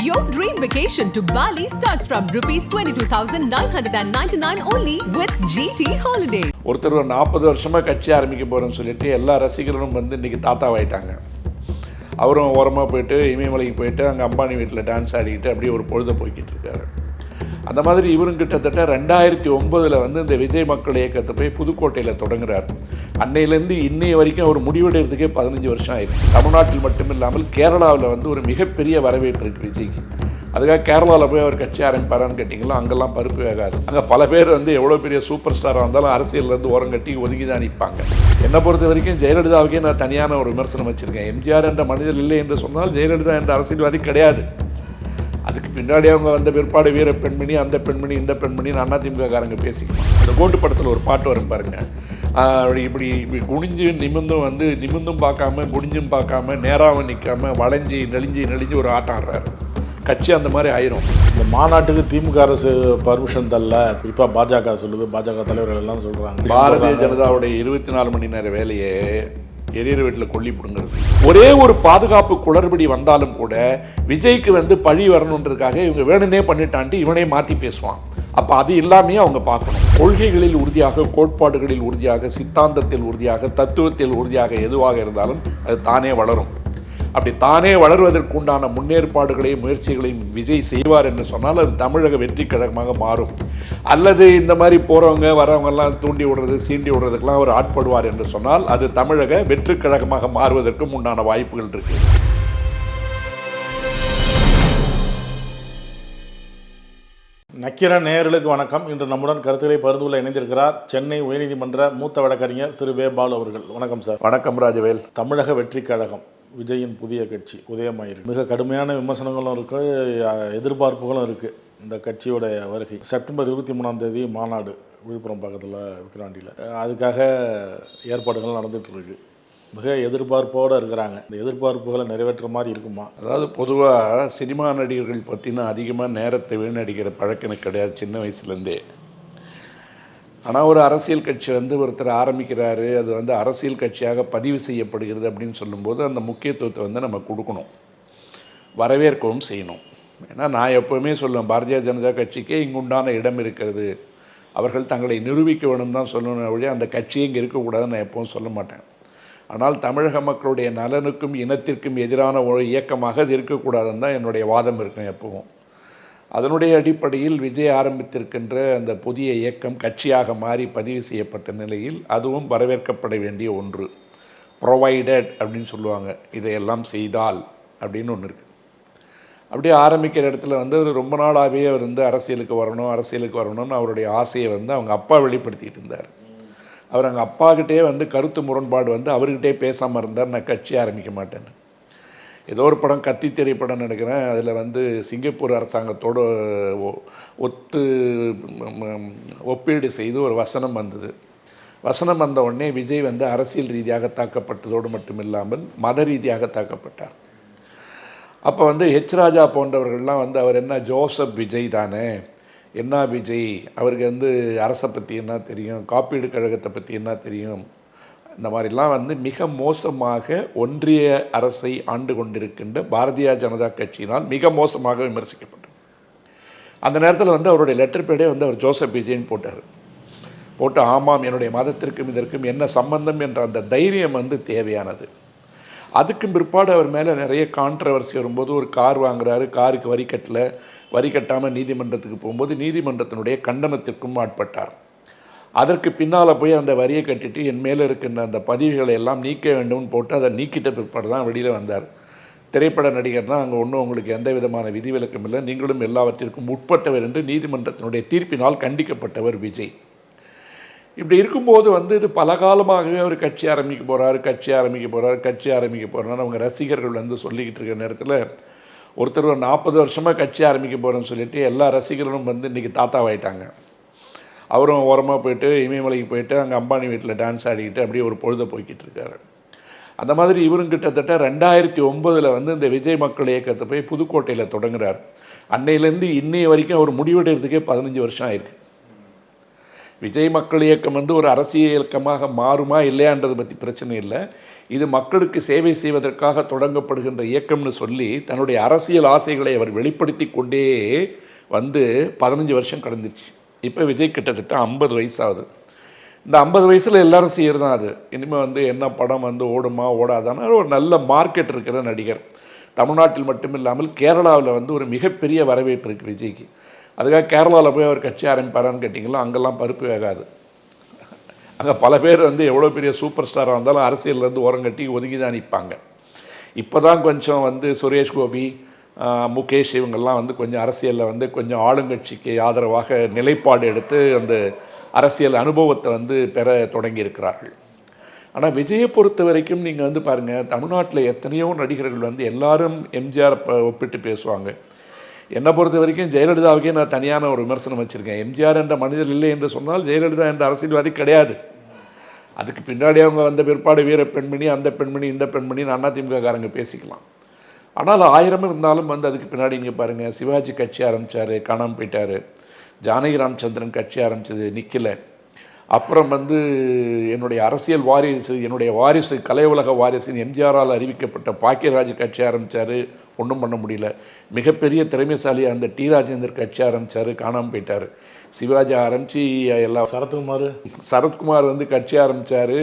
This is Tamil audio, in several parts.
Your dream vacation to Bali starts from rupees 22,999 only with GT Holiday. ஒருத்தர் 40 வருஷமாக கட்சி ஆரம்பிக்க போகிறேன்னு சொல்லிட்டு எல்லா ரசிகர்களும் வந்து இன்றைக்கி தாத்தாவாயிட்டாங்க. அவரும் ஓரமாக போயிட்டு இமயமலைக்கு போயிட்டு அங்கே அம்பானி வீட்டில் டான்ஸ் ஆடிக்கிட்டு அப்படியே ஒரு பொழுதை போய்கிட்டு இருக்காரு. அந்த மாதிரி இவரும் கிட்டத்தட்ட 2009 வந்து இந்த விஜய் மக்கள் இயக்கத்தை போய் புதுக்கோட்டையில் தொடங்குறார். அன்னையிலேருந்து இன்னைய வரைக்கும் அவர் முடிவெடுக்கிறதுக்கே 15 வருஷம் ஆயிடுச்சு. தமிழ்நாட்டில் மட்டும் இல்லாமல் கேரளாவில் வந்து ஒரு மிகப்பெரிய வரவேற்பு இருக்குது விஜய்க்கு. அதுக்காக கேரளாவில் போய் அவர் கட்சி ஆரம்பிப்பாரான்னு கேட்டிங்களா, அங்கெல்லாம் பருப்பு வேகாது. அங்கே பல பேர் வந்து எவ்வளோ பெரிய சூப்பர் ஸ்டாராக இருந்தாலும் அரசியலேருந்து ஓரம் கட்டி ஒதுங்கி தான் நிற்பாங்க. என்னை பொறுத்த வரைக்கும் ஜெயலலிதாவுக்கே நான் தனியான ஒரு விமர்சனம் வச்சுருக்கேன். எம்ஜிஆர் என்ற மனிதர் இல்லை என்று சொன்னால் ஜெயலலிதா என்ற அரசியல்வாதி கிடையாது. அதுக்கு பின்னாடி அவங்க வந்த பிற்பாடு வீர பெண்மணி, அந்த பெண்மணி, இந்த பெண்மணி அதிமுககாரங்க பேசிக்கலாம். அந்த கோட்டு படத்தில் ஒரு பாட்டு வரும் பாருங்கள். இப்படி குனிஞ்சு நிமிந்தும் வந்து நிமிந்தும் பார்க்காம குனிஞ்சும் பார்க்காம நேராகவும் நிற்காம வளைஞ்சி நெளிஞ்சு ஒரு ஆட்டம் ஆடுறாரு. கட்சி அந்த மாதிரி ஆயிரும். இந்த மாநாட்டுக்கு திமுக அரசு பர்மிஷன் தரல, குறிப்பாக பாஜக சொல்லுது, பாஜக தலைவர்கள் எல்லாம் சொல்கிறாங்க. பாரதிய ஜனதாவுடைய 24 மணி நேர வேலையே எரியர் வீட்டில் கொல்லி பிடுங்கிறது. ஒரே ஒரு பாதுகாப்பு குளறுபடி வந்தாலும் கூட விஜய்க்கு வந்து பழி வரணுன்றதுக்காக இவங்க வேணுனே பண்ணிட்டான்ட்டு இவனே மாற்றி பேசுவான். அப்போ அது எல்லாமே அவங்க பார்க்கணும். கொள்கைகளில் உறுதியாக, கோட்பாடுகளில் உறுதியாக, சித்தாந்தத்தில் உறுதியாக, தத்துவத்தில் உறுதியாக எதுவாக இருந்தாலும் அது தானே வளரும். அப்படி தானே வளர்வதற்குண்டான முன்னேற்பாடுகளையும் முயற்சிகளையும் விஜய் செய்வார் என்று சொன்னால் அது தமிழக வெற்றி கழகமாக மாறும். அல்லது இந்த மாதிரி போகிறவங்க வரவங்கெல்லாம் தூண்டி விடுறது, சீண்டி விடுறதுக்கெல்லாம் அவர் ஆட்படுவார் என்று சொன்னால் அது தமிழக வெற்றி கழகமாக மாறுவதற்கும் உண்டான வாய்ப்புகள் இருக்குது. நக்கீரன் நேயர்களுக்கு வணக்கம். இன்று நம்முடன் கருத்துக்களை பகிர்ந்து கொள்ள இணைந்திருக்கிறார் சென்னை உயர்நீதிமன்ற மூத்த வழக்கறிஞர் திரு வே பாலு அவர்கள். வணக்கம் சார். வணக்கம் ராஜவேல். தமிழக வெற்றி கழகம் விஜயின் புதிய கட்சி உதயமாயிருக்கு. மிக கடுமையான விமர்சனங்களும் இருக்குது, எதிர்பார்ப்புகளும் இருக்குது. இந்த கட்சியோட வருகை செப்டம்பர் 23 மாநாடு விழுப்புரம் பக்கத்தில் விக்கிராண்டியில், அதுக்காக ஏற்பாடுகள் நடந்துகிட்டு இருக்கு. மிக எதிர்பார்ப்போடு இருக்கிறாங்க. இந்த எதிர்பார்ப்புகளை நிறைவேற்ற மாதிரி இருக்குமா? அதாவது பொதுவாக சினிமா நடிகர்கள் பற்றினா அதிகமாக நேரத்தை வீணடிக்கிற பழக்கம் எனக்கு கிடையாது சின்ன வயசுலேருந்தே. ஆனால் ஒரு அரசியல் கட்சி வந்து ஒருத்தர் ஆரம்பிக்கிறாரு, அது வந்து அரசியல் கட்சியாக பதிவு செய்யப்படுகிறது அப்படின்னு சொல்லும்போது அந்த முக்கியத்துவத்தை வந்து நம்ம கொடுக்கணும், வரவேற்கவும் செய்யணும். ஏன்னா நான் எப்போவுமே சொல்லுவேன், பாரதிய ஜனதா கட்சிக்கே இங்குண்டான இடம் இருக்கிறது, அவர்கள் தங்களை நிரூபிக்க வேணும் தான் சொல்லணும் வழி, அந்த கட்சியே இங்கே இருக்கக்கூடாதுன்னு நான் எப்பவும் சொல்ல மாட்டேன். ஆனால் தமிழக மக்களுடைய நலனுக்கும் இனத்திற்கும் எதிரான ஒரு இயக்கமாக அது இருக்கக்கூடாதுன்னு தான் என்னுடைய வாதம் இருக்கும் எப்பவும். அதனுடைய அடிப்படையில் விஜய் ஆரம்பித்திருக்கின்ற அந்த புதிய இயக்கம் கட்சியாக மாறி பதிவு செய்யப்பட்ட நிலையில் அதுவும் வரவேற்கப்பட வேண்டிய ஒன்று. ப்ரொவைடட் அப்படின்னு சொல்லுவாங்க, இதையெல்லாம் செய்தால் அப்படின்னு ஒன்று இருக்குது. அப்படியே ஆரம்பிக்கிற இடத்துல வந்து அவர் ரொம்ப நாளாகவே அவர் வந்து அரசியலுக்கு வரணும்னு அவருடைய ஆசையை வந்து அவங்க அப்பா வெளிப்படுத்திகிட்டு இருந்தார். அவர் அவங்க அப்பாக்கிட்டே வந்து கருத்து முரண்பாடு வந்து அவர்கிட்டே பேசாமல் இருந்தார், நான் கட்சி ஆரம்பிக்க மாட்டேன்னு. ஏதோ ஒரு படம், கத்தி திரைப்படம் நினைக்கிறேன், அதில் வந்து சிங்கப்பூர் அரசாங்கத்தோடு ஒப்பீடு செய்து ஒரு வசனம் வந்தது. வசனம் வந்த உடனே விஜய் வந்து அரசியல் ரீதியாக தாக்கப்பட்டதோடு மட்டுமில்லாமல் மத ரீதியாக தாக்கப்பட்டார். அப்போ வந்து ஹெச் ராஜா போன்றவர்கள்லாம் வந்து அவர் என்ன ஜோசப் விஜய் தானே, என்ன விஜய், அவருக்கு வந்து அரசை பற்றி என்ன தெரியும், காப்பீடு கழகத்தை பற்றி என்ன தெரியும், இந்த மாதிரிலாம் வந்து மிக மோசமாக ஒன்றிய அரசை ஆண்டு கொண்டிருக்கின்ற பாரதிய ஜனதா கட்சியினால் மிக மோசமாக விமர்சிக்கப்பட்டது. அந்த நேரத்தில் வந்து அவருடைய லெட்டர் பேடே வந்து அவர் ஜோசப் விஜய்ன்னு போட்டு ஆமாம் என்னுடைய மதத்திற்கும் இதற்கும் என்ன சம்பந்தம் என்ற அந்த தைரியம் வந்து தேவையானது. அதுக்கும் பிற்பாடு அவர் மேலே நிறைய கான்ட்ரவர்சி வரும்போது ஒரு கார் வாங்குறாரு, காருக்கு வரி கட்டாமல் நீதிமன்றத்துக்கு போகும்போது நீதிமன்றத்தினுடைய கண்டனத்திற்கும் ஆட்பட்டார். அதற்கு பின்னால் போய் அந்த வரியை கட்டிட்டு என் மேலே இருக்கின்ற அந்த பதிவுகளை எல்லாம் நீக்க வேண்டும்னு போட்டு அதை நீக்கிட்ட பிற்பாடு தான் வெளியில் வந்தார். திரைப்பட நடிகர்னால் அங்கே ஒன்றும் உங்களுக்கு எந்த விதமான விதிவிலக்கும் இல்லை, நீங்களும் எல்லாவற்றிற்கும் உட்பட்டவர் என்று நீதிமன்றத்தினுடைய தீர்ப்பினால் கண்டிக்கப்பட்டவர் விஜய். இப்படி இருக்கும்போது வந்து இது பல காலமாகவே அவர் கட்சி ஆரம்பிக்க போகிறார் அவங்க ரசிகர்கள் வந்து சொல்லிக்கிட்டு இருக்கிற நேரத்தில் ஒருத்தர் 40 வருஷமாக கட்சி ஆரம்பிக்க போகிறேன்னு சொல்லிட்டு எல்லா ரசிகர்களும் வந்து இன்றைக்கி தாத்தாவாயிட்டாங்க. அவரும் ஓரமாக போயிட்டு இமயமலைக்கு போயிட்டு அங்கே அம்பானி வீட்டில் டான்ஸ் ஆடிக்கிட்டு அப்படியே ஒரு பொழுதை போய்கிட்டு இருக்காரு. அந்த மாதிரி இவரும் கிட்டத்தட்ட 2009 வந்து இந்த விஜய் மக்கள் இயக்கத்தை போய் புதுக்கோட்டையில் தொடங்குறார். அன்னையிலேருந்து இன்னைய வரைக்கும் அவர் முடிவெடுக்கிறதுக்கே 15 வருஷம் ஆயிருக்கு. விஜய் மக்கள் இயக்கம் வந்து ஒரு அரசியல் இயக்கமாக மாறுமா இல்லையான்றதை பற்றி பிரச்சனை இல்லை. இது மக்களுக்கு சேவை செய்வதற்காக தொடங்கப்படுகின்ற இயக்கம்னு சொல்லி தன்னுடைய அரசியல் ஆசைகளை அவர் வெளிப்படுத்தி கொண்டே வந்து 15 வருஷம் கடந்துச்சு. இப்போ விஜய் கிட்டத்தட்ட 50 வயசாகுது. இந்த 50 வயசில் எல்லாரும் செய்கிறது தான் அது. இனிமேல் வந்து என்ன படம் வந்து ஓடுமா ஓடாதான்னு ஒரு நல்ல மார்க்கெட் இருக்கிற நடிகர். தமிழ்நாட்டில் மட்டும் இல்லாமல் கேரளாவில் வந்து ஒரு மிகப்பெரிய வரவேற்பு இருக்குது விஜய்க்கு. அதுக்காக கேரளாவில் போய் அவர் கட்சி ஆரம்பிப்பாரான்னு கேட்டிங்களா, அங்கெல்லாம் பருப்பு வேகாது. அங்கே பல பேர் வந்து எவ்வளோ பெரிய சூப்பர் ஸ்டாராக இருந்தாலும் அரசியல்லேருந்து ஓரங்கட்டி ஒதுங்கி தான் நிற்பாங்க. இப்போ தான் கொஞ்சம் வந்து சுரேஷ் கோபி, முகேஷ் இவங்கெல்லாம் வந்து கொஞ்சம் அரசியலில் வந்து கொஞ்சம் ஆளுங்கட்சிக்கு ஆதரவாக நிலைப்பாடு எடுத்து அந்த அரசியல் அனுபவத்தை வந்து பெற தொடங்கியிருக்கிறார்கள். ஆனால் விஜயை பொறுத்த வரைக்கும் நீங்கள் வந்து பாருங்கள், தமிழ்நாட்டில் எத்தனையோ நடிகர்கள் வந்து எல்லாரும் எம்ஜிஆர் ஒப்பிட்டு பேசுவாங்க. என்னை பொறுத்த வரைக்கும் ஜெயலலிதாவுக்கே நான் தனியான ஒரு விமர்சனம் வச்சுருக்கேன். எம்ஜிஆர் என்ற மனிதர் இல்லை என்று சொன்னால் ஜெயலலிதா என்ற அரசியல்வாதி கிடையாது. அதுக்கு பின்னாடி அவங்க வந்த பிற்பாடு வீர பெண்மணி, அந்த பெண்மணி, இந்த பெண்மணி அதிமுககாரங்க பேசிக்கலாம். ஆனால் 1000 இருந்தாலும் வந்து அதுக்கு பின்னாடி இங்கே பாருங்கள், சிவாஜி கட்சி ஆரம்பித்தார், காணாமல் போயிட்டார். ஜானகி ராமச்சந்திரன் கட்சி ஆரம்பித்தது நிற்கலை. அப்புறம் வந்து என்னுடைய அரசியல் வாரிசு, என்னுடைய வாரிசு, கலை உலக வாரிசுன்னு எம்ஜிஆரால் அறிவிக்கப்பட்ட பாக்கியராஜ் கட்சி ஆரம்பித்தார், ஒன்றும் பண்ண முடியல. மிகப்பெரிய திறமைசாலியாக அந்த டி ராஜேந்தர் கட்சி ஆரம்பித்தார், காணாமல் போயிட்டார். சிவாஜி ஆரம்பித்து எல்லா சரத்குமார் வந்து கட்சி ஆரம்பித்தார்,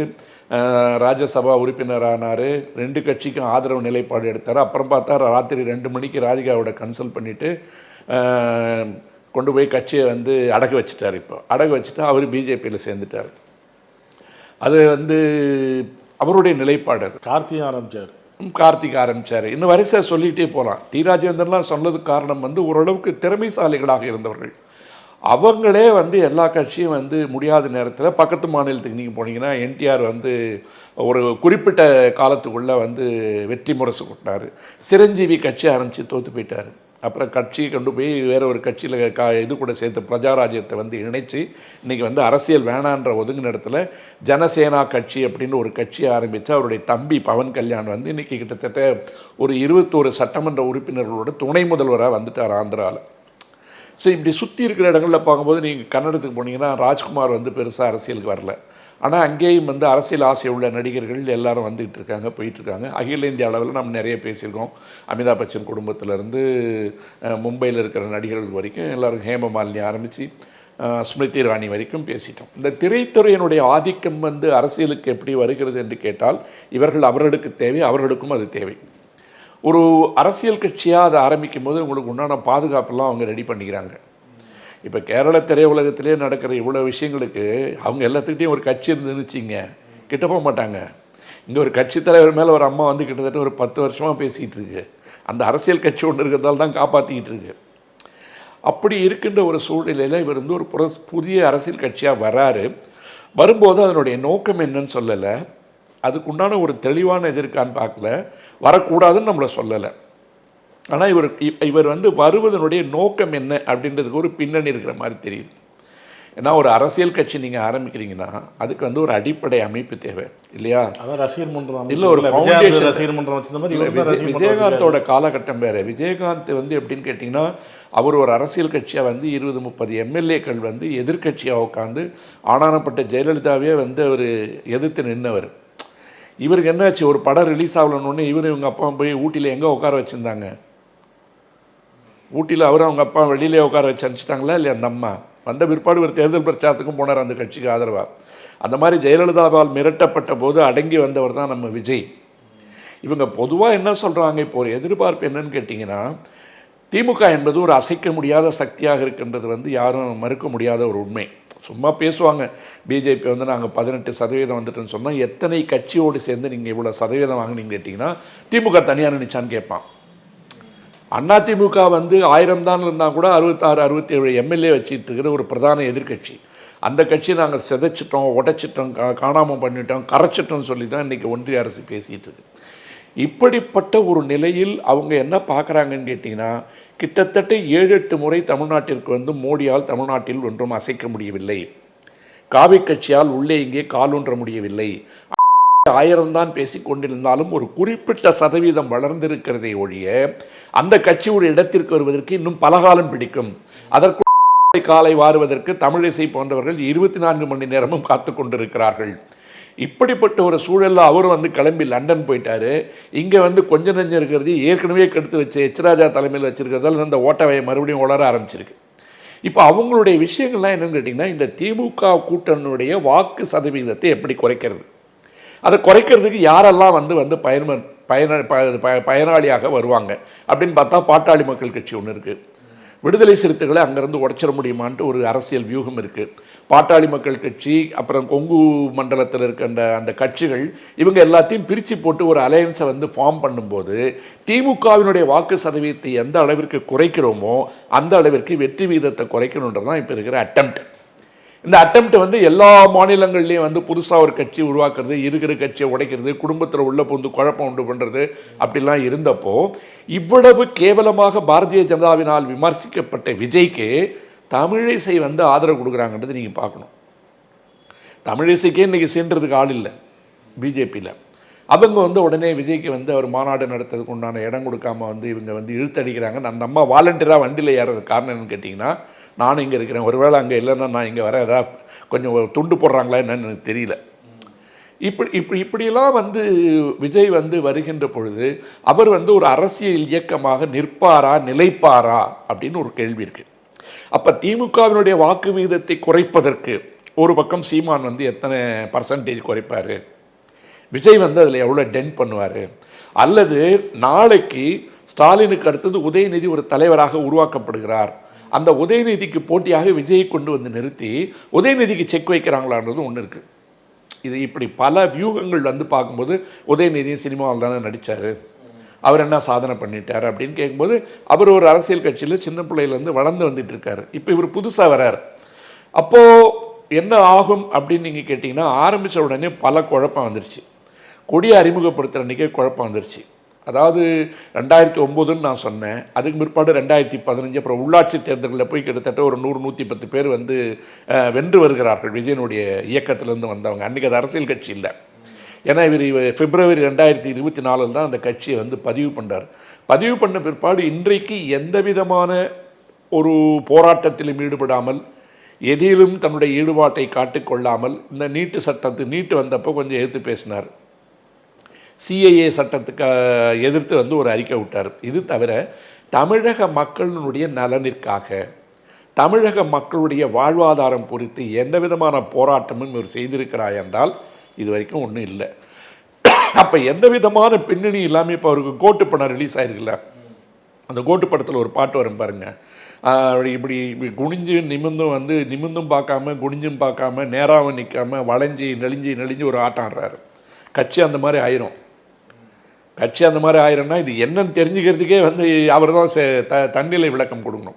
ராஜ்யசபா உறுப்பினரானார், 2 கட்சிக்கும் ஆதரவு நிலைப்பாடு எடுத்தார். அப்புறம் பார்த்தா ராத்திரி 2 மணிக்கு ராதிகாவோட கன்சல்ட் பண்ணிவிட்டு கொண்டு போய் கட்சியை வந்து அடகு வச்சுட்டார். இப்போ அடகு வச்சுட்டா அவர் பிஜேபியில் சேர்ந்துட்டார். அது வந்து அவருடைய நிலைப்பாடு. அது கார்த்திக் ஆரம்பித்தார். இன்னும் வரிசை சொல்லிகிட்டே போகலாம். டி ராஜேந்திரன்லாம் சொன்னதுக்கு காரணம் வந்து ஓரளவுக்கு திறமைசாலிகளாக இருந்தவர்கள். அவங்களே வந்து எல்லா கட்சியும் வந்து முடியாத நேரத்தில் பக்கத்து மாநிலத்துக்கு நீங்கள் போனீங்கன்னா என்டிஆர் வந்து ஒரு குறிப்பிட்ட காலத்துக்குள்ளே வந்து வெற்றி முரசு கொண்டார். சிரஞ்சீவி கட்சி ஆரம்பித்து தோற்று போயிட்டார். அப்புறம் கட்சியை கொண்டு போய் வேறு ஒரு கட்சியில் இது கூட சேர்த்து பிரஜாராஜ்யத்தை வந்து இணைச்சி இன்றைக்கி வந்து அரசியல் வேணான்ற ஒதுங்கின இடத்துல ஜனசேனா கட்சி அப்படின்னு ஒரு கட்சியை ஆரம்பித்து அவருடைய தம்பி பவன் கல்யாண் வந்து இன்றைக்கி கிட்டத்தட்ட ஒரு 21 சட்டமன்ற உறுப்பினர்களோட துணை முதல்வராக வந்துட்டார் ஆந்திராவில். ஸோ இப்படி சுற்றி இருக்கிற இடங்களில் பார்க்கும்போது நீங்கள் கன்னடத்துக்கு போனீங்கன்னா ராஜ்குமார் வந்து பெருசாக அரசியலுக்கு வரல. ஆனால் அங்கேயும் வந்து அரசியல் ஆசை உள்ள நடிகர்கள் எல்லாரும் வந்துகிட்டு இருக்காங்க, போயிட்டுருக்காங்க. அகில இந்திய அளவில் நம்ம நிறைய பேசியிருக்கோம். அமிதாப் பச்சன் குடும்பத்திலேருந்து மும்பையில் இருக்கிற நடிகர்கள் வரைக்கும் எல்லோரும், ஹேமமாலினி ஆரம்பித்து ஸ்மிருதி இரானி வரைக்கும் பேசிட்டோம். இந்த திரைத்துறையினுடைய ஆதிக்கம் வந்து அரசியலுக்கு எப்படி வருகிறது என்று கேட்டால் இவர்கள் அவர்களுக்கு தேவை, அவர்களுக்கும் அது தேவை. ஒரு அரசியல் கட்சியாக அதை ஆரம்பிக்கும் போது உங்களுக்கு உண்டான பாதுகாப்பெல்லாம் அவங்க ரெடி பண்ணிக்கிறாங்க. இப்போ கேரள திரையுலகத்திலே நடக்கிற இவ்வளோ விஷயங்களுக்கு அவங்க எல்லாத்துக்கிட்டையும் ஒரு கட்சி இருந்துச்சுங்க கிட்ட போக மாட்டாங்க. இங்கே ஒரு கட்சி தலைவர் மேலே ஒரு அம்மா வந்து கிட்டத்தட்ட ஒரு 10 வருஷமாக பேசிக்கிட்டு இருக்கு. அந்த அரசியல் கட்சி ஒன்று இருக்கிறதால தான் காப்பாற்றிக்கிட்டு இருக்கு. அப்படி இருக்கின்ற ஒரு சூழ்நிலையில் இவர் வந்து ஒரு புதிய அரசியல் கட்சியாக வராரு. வரும்போது அதனுடைய நோக்கம் என்னன்னு சொல்லலை, அதுக்குண்டான ஒரு தெளிவான எதிர்க்கான்னு பார்க்கல, வரக்கூடாதுன்னு நம்மளை சொல்லலை. ஆனால் இவர் வந்து வருவதனுடைய நோக்கம் என்ன அப்படின்றதுக்கு ஒரு பின்னணி இருக்கிற மாதிரி தெரியுது. ஏன்னா ஒரு அரசியல் கட்சி நீங்கள் ஆரம்பிக்கிறீங்கன்னா அதுக்கு வந்து ஒரு அடிப்படை அமைப்பு தேவை இல்லையா? இல்லை, ஒரு ஃபவுண்டேஷன். விஜயகாந்தோட காலகட்டம் வேறு. விஜயகாந்த் வந்து எப்படின்னு கேட்டிங்கன்னா அவர் ஒரு அரசியல் கட்சியாக வந்து 20-30 எம்எல்ஏக்கள் வந்து எதிர்கட்சியாக உட்காந்து ஆனானப்பட்ட ஜெயலலிதாவே வந்து அவர் எதிர்த்து நின்றவர். இவருக்கு என்னாச்சு, ஒரு படம் ரிலீஸ் ஆகலன்னு இவங்க அப்பா போய் ஊட்டியில் எங்கே உட்கார வச்சுருந்தாங்க? ஊட்டியில் அவர் அவங்க அப்பா வெளியிலே உட்கார வச்சு அனுப்பிச்சிட்டாங்களா இல்லையா? அந்த அம்மா வந்த பிற்பாடு ஒரு தேர்தல் பிரச்சாரத்துக்கும் போனார் அந்த கட்சிக்கு ஆதரவாக. அந்த மாதிரி ஜெயலலிதாவால் மிரட்டப்பட்ட போது அடங்கி வந்தவர் தான் நம்ம விஜய். இவங்க பொதுவாக என்ன சொல்கிறாங்க, இப்போ ஒரு எதிர்பார்ப்பு என்னன்னு கேட்டிங்கன்னா, திமுக என்பது ஒரு அசைக்க முடியாத சக்தியாக இருக்கின்றது வந்து யாரும் மறுக்க முடியாத ஒரு உண்மை. சும்மா பேசுவாங்க, பிஜேபி வந்து நாங்கள் 18% வந்துட்டுன்னு சொன்னால் எத்தனை கட்சியோடு சேர்ந்து நீங்கள் இவ்வளோ சதவீதம் வாங்கினீங்க கேட்டிங்கன்னா திமுக தனியாக நினைச்சான்னு கேட்பான். அதிமுக வந்து 1000 தான் இருந்தால் கூட 66-67 எம்எல்ஏ வச்சுட்டு இருக்கிற ஒரு பிரதான எதிர்கட்சி. அந்த கட்சியை நாங்கள் சிதைச்சிட்டோம், உடைச்சிட்டோம், காணாமல் பண்ணிட்டோம், கரைச்சிட்டோம்னு சொல்லி தான் இன்றைக்கி ஒன்றிய அரசு பேசிகிட்டு இருக்கு. இப்படிப்பட்ட ஒரு நிலையில் அவங்க என்ன பார்க்குறாங்கன்னு கேட்டிங்கன்னா, கிட்டத்தட்ட 7-8 முறை தமிழ்நாட்டிற்கு வந்து மோடியால் தமிழ்நாட்டில் ஒன்றும் அசைக்க முடியவில்லை, காவி கட்சியால் உள்ளே இங்கே காலூன்ற முடியவில்லை. 1000 தான் பேசி கொண்டிருந்தாலும் ஒரு குறிப்பிட்ட சதவீதம் வளர்ந்திருக்கிறதை ஒழிய அந்த கட்சி ஒரு இடத்திற்கு வருவதற்கு இன்னும் பல காலம் பிடிக்கும். அதற்கு காலை வாருவதற்கு தமிழிசை போன்றவர்கள் 24 மணி நேரமும் காத்து கொண்டிருக்கிறார்கள். இப்படிப்பட்ட ஒரு சூழலில் அவரும் வந்து கிளம்பி லண்டன் போயிட்டார். இங்கே வந்து கொஞ்சம் நெஞ்சம் இருக்கிறது ஏற்கனவே கெடுத்து வச்ச எச்ராஜா தலைமையில் வச்சுருக்கிறதால இந்த ஓட்டவையை மறுபடியும் உளர ஆரம்பிச்சிருக்கு. இப்போ அவங்களுடைய விஷயங்கள்லாம் என்னென்னு கேட்டிங்கன்னா, இந்த திமுக கூட்டணியுடைய வாக்கு சதவீதத்தை எப்படி குறைக்கிறது, அதை குறைக்கிறதுக்கு யாரெல்லாம் வந்து பயனாளியாக வருவாங்க அப்படின்னு பார்த்தா பாட்டாளி மக்கள் கட்சி ஒன்று இருக்குது. விடுதலை சிறுத்தைகளை அங்கேருந்து உடைச்சிட முடியுமான்ட்டு ஒரு அரசியல் வியூகம் இருக்குது. பாட்டாளி மக்கள் கட்சி, அப்புறம் கொங்கு மண்டலத்தில் இருக்க அந்த கட்சிகள், இவங்க எல்லாத்தையும் பிரித்து போட்டு ஒரு அலையன்ஸை வந்து ஃபார்ம் பண்ணும்போது திமுகவினுடைய வாக்கு சதவீதத்தை எந்த அளவிற்கு குறைக்கிறோமோ அந்த அளவிற்கு வெற்றி வீதத்தை குறைக்கணுன்றது தான் இப்போ இருக்கிற அட்டெம்ப்ட். இந்த அட்டெம்ப்ட் வந்து எல்லா மாநிலங்கள்லேயும் வந்து புதுசாக ஒரு கட்சி உருவாக்குறது, இருக்கிற கட்சியை உடைக்கிறது, குடும்பத்தில் உள்ள பொந்து குழப்பம் உண்டு பண்ணுறது அப்படிலாம் இருந்தப்போ இவ்வளவு கேவலமாக பாரதிய ஜனதாவினால் விமர்சிக்கப்பட்ட விஜய்க்கு தமிழிசை வந்து ஆதரவு கொடுக்குறாங்கன்றது நீங்கள் பார்க்கணும். தமிழிசைக்கே இன்றைக்கி சேர்ன்றதுக்கு ஆள் இல்லை பிஜேபியில். அவங்க வந்து உடனே விஜய்க்கு வந்து அவர் மாநாடு நடத்துறதுக்கு உண்டான இடம் கொடுக்காம வந்து இவங்க வந்து இழுத்தடிக்கிறாங்க. அந்த அம்மா வாலண்டியராக வண்டியில் ஏறது காரணம் என்னன்னு கேட்டிங்கன்னா, நானும் இங்கே இருக்கிறேன், ஒருவேளை அங்கே இல்லைன்னா நான் இங்கே வர ஏதாவது கொஞ்சம் துண்டு போடுறாங்களா என்னன்னு எனக்கு தெரியல. இப்படியெல்லாம் வந்து விஜய் வந்து வருகின்ற பொழுது அவர் வந்து ஒரு அரசியல் இயக்கமாக நிற்பாரா நிலைப்பாரா அப்படின்னு ஒரு கேள்வி இருக்குது. அப்போ திமுகவினுடைய வாக்கு விகிதத்தை குறைப்பதற்கு ஒரு பக்கம் சீமான் வந்து எத்தனை பர்சன்டேஜ் குறைப்பார், விஜய் வந்து அதில் எவ்வளோ டென் பண்ணுவார், அல்லது நாளைக்கு ஸ்டாலினுக்கு அடுத்தது உதயநிதி ஒரு தலைவராக உருவாக்கப்படுகிறார், அந்த உதயநிதிக்கு போட்டியாக விஜயை கொண்டு வந்து நிறுத்தி உதயநிதிக்கு செக் வைக்கிறாங்களான்றது ஒன்று இருக்குது. இது இப்படி பல வியூகங்கள் வந்து பார்க்கும்போது உதயநிதியும் சினிமாவில் தானே நடித்தார், அவர் என்ன சாதனை பண்ணிட்டார் அப்படின்னு கேட்கும்போது அவர் ஒரு அரசியல் கட்சியில் சின்ன பிள்ளையிலேருந்து வளர்ந்து வந்துட்டு இருக்காரு. இப்போ இவர் புதுசாக வரார். அப்போது என்ன ஆகும் அப்படின்னு நீங்கள் கேட்டிங்கன்னா, ஆரம்பித்த உடனே பல குழப்பம் வந்துருச்சு. கொடியை அறிமுகப்படுத்துகிற அன்றைக்கே குழப்பம் வந்துருச்சு. அதாவது 2009ன்னு நான் சொன்னேன், அதுக்கு பிற்பாடு 2015, அப்புறம் உள்ளாட்சி தேர்தலில் போய் கிட்டத்தட்ட ஒரு 100-110 பேர் வந்து வென்று வருகிறார்கள் விஜயனுடைய இயக்கத்திலேருந்து வந்தவங்க. அன்றைக்கி அது அரசியல் கட்சி இல்லை. ஏன்னா இவர் பிப்ரவரி 2024 தான் அந்த கட்சியை வந்து பதிவு பண்ணார். பதிவு பண்ண பிற்பாடு இன்றைக்கு எந்த விதமான ஒரு போராட்டத்திலும் ஈடுபடாமல், எதிலும் தன்னுடைய ஈடுபாட்டை காட்டிக்கொள்ளாமல், இந்த நீட்டு வந்தப்போ கொஞ்சம் எதிர்த்து பேசினார். சிஏஏ சட்டத்துக்கு எதிர்த்து வந்து ஒரு அறிக்கை விட்டார். இது தவிர தமிழக மக்களினுடைய நலனிற்காக, தமிழக மக்களுடைய வாழ்வாதாரம் குறித்து எந்த விதமான போராட்டமும் இவர் செய்திருக்கிறார் என்றால் இது வரைக்கும் ஒன்றும் இல்லை. அப்போ எந்த விதமான பின்னணி இல்லாமல் இப்போ அவருக்கு கோட்டு படம் ரிலீஸ் ஆகிருக்குல்ல, அந்த கோட்டு படத்தில் ஒரு பாட்டு வரும் பாருங்கள், இப்படி குனிஞ்சு நிமிந்தும் பார்க்காம குனிஞ்சும் பார்க்காம நேராகவும் நிற்காம நெளிஞ்சு ஒரு ஆட்டம் ஆடுறாரு. கட்சி அந்த மாதிரி ஆயிரும்னா இது என்னன்னு தெரிஞ்சுக்கிறதுக்கே வந்து அவர் தான் தன்னிலை விளக்கம் கொடுக்கணும்.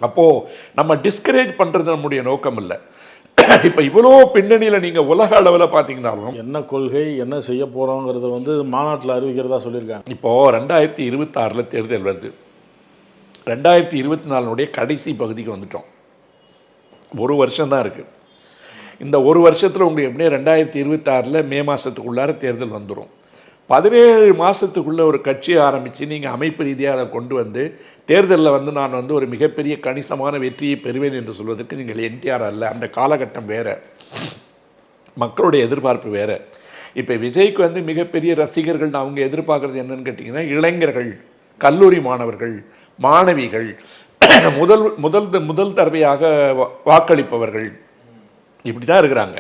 அப்போது நம்ம டிஸ்கரேஜ் பண்ணுறது நம்முடைய நோக்கம் இல்லை. இப்போ இவ்வளோ பின்னணியில் நீங்கள் உலக அளவில் பார்த்தீங்கன்னாலும் என்ன கொள்கை என்ன செய்ய போகிறோங்கிறத வந்து மாநாட்டில் அறிவிக்கிறதா சொல்லியிருக்காங்க. இப்போது 2026 தேர்தல் வருது. 2024 கடைசி பகுதிக்கு வந்துட்டோம். ஒரு வருஷம்தான் இருக்குது. இந்த ஒரு வருஷத்தில் உங்களுக்கு எப்படியே 2026 மே மாதத்துக்குள்ளார தேர்தல் வந்துடும். 17 மாதத்துக்குள்ளே ஒரு கட்சியை ஆரம்பித்து நீங்கள் அமைப்பு ரீதியாக அதை கொண்டு வந்து தேர்தலில் வந்து நான் வந்து ஒரு மிகப்பெரிய கணிசமான வெற்றியை பெறுவேன் என்று சொல்வதற்கு நீங்கள் என்டிஆர் அல்ல. அந்த காலகட்டம் வேறு, மக்களுடைய எதிர்பார்ப்பு வேறு. இப்போ விஜய்க்கு வந்து மிகப்பெரிய ரசிகர்கள் அவங்க எதிர்பார்க்குறது என்னன்னு கேட்டிங்கன்னா, இளைஞர்கள், கல்லூரி மாணவர்கள், மாணவிகள், முதல் தடவையாக வாக்களிப்பவர்கள், இப்படி தான் இருக்கிறாங்க.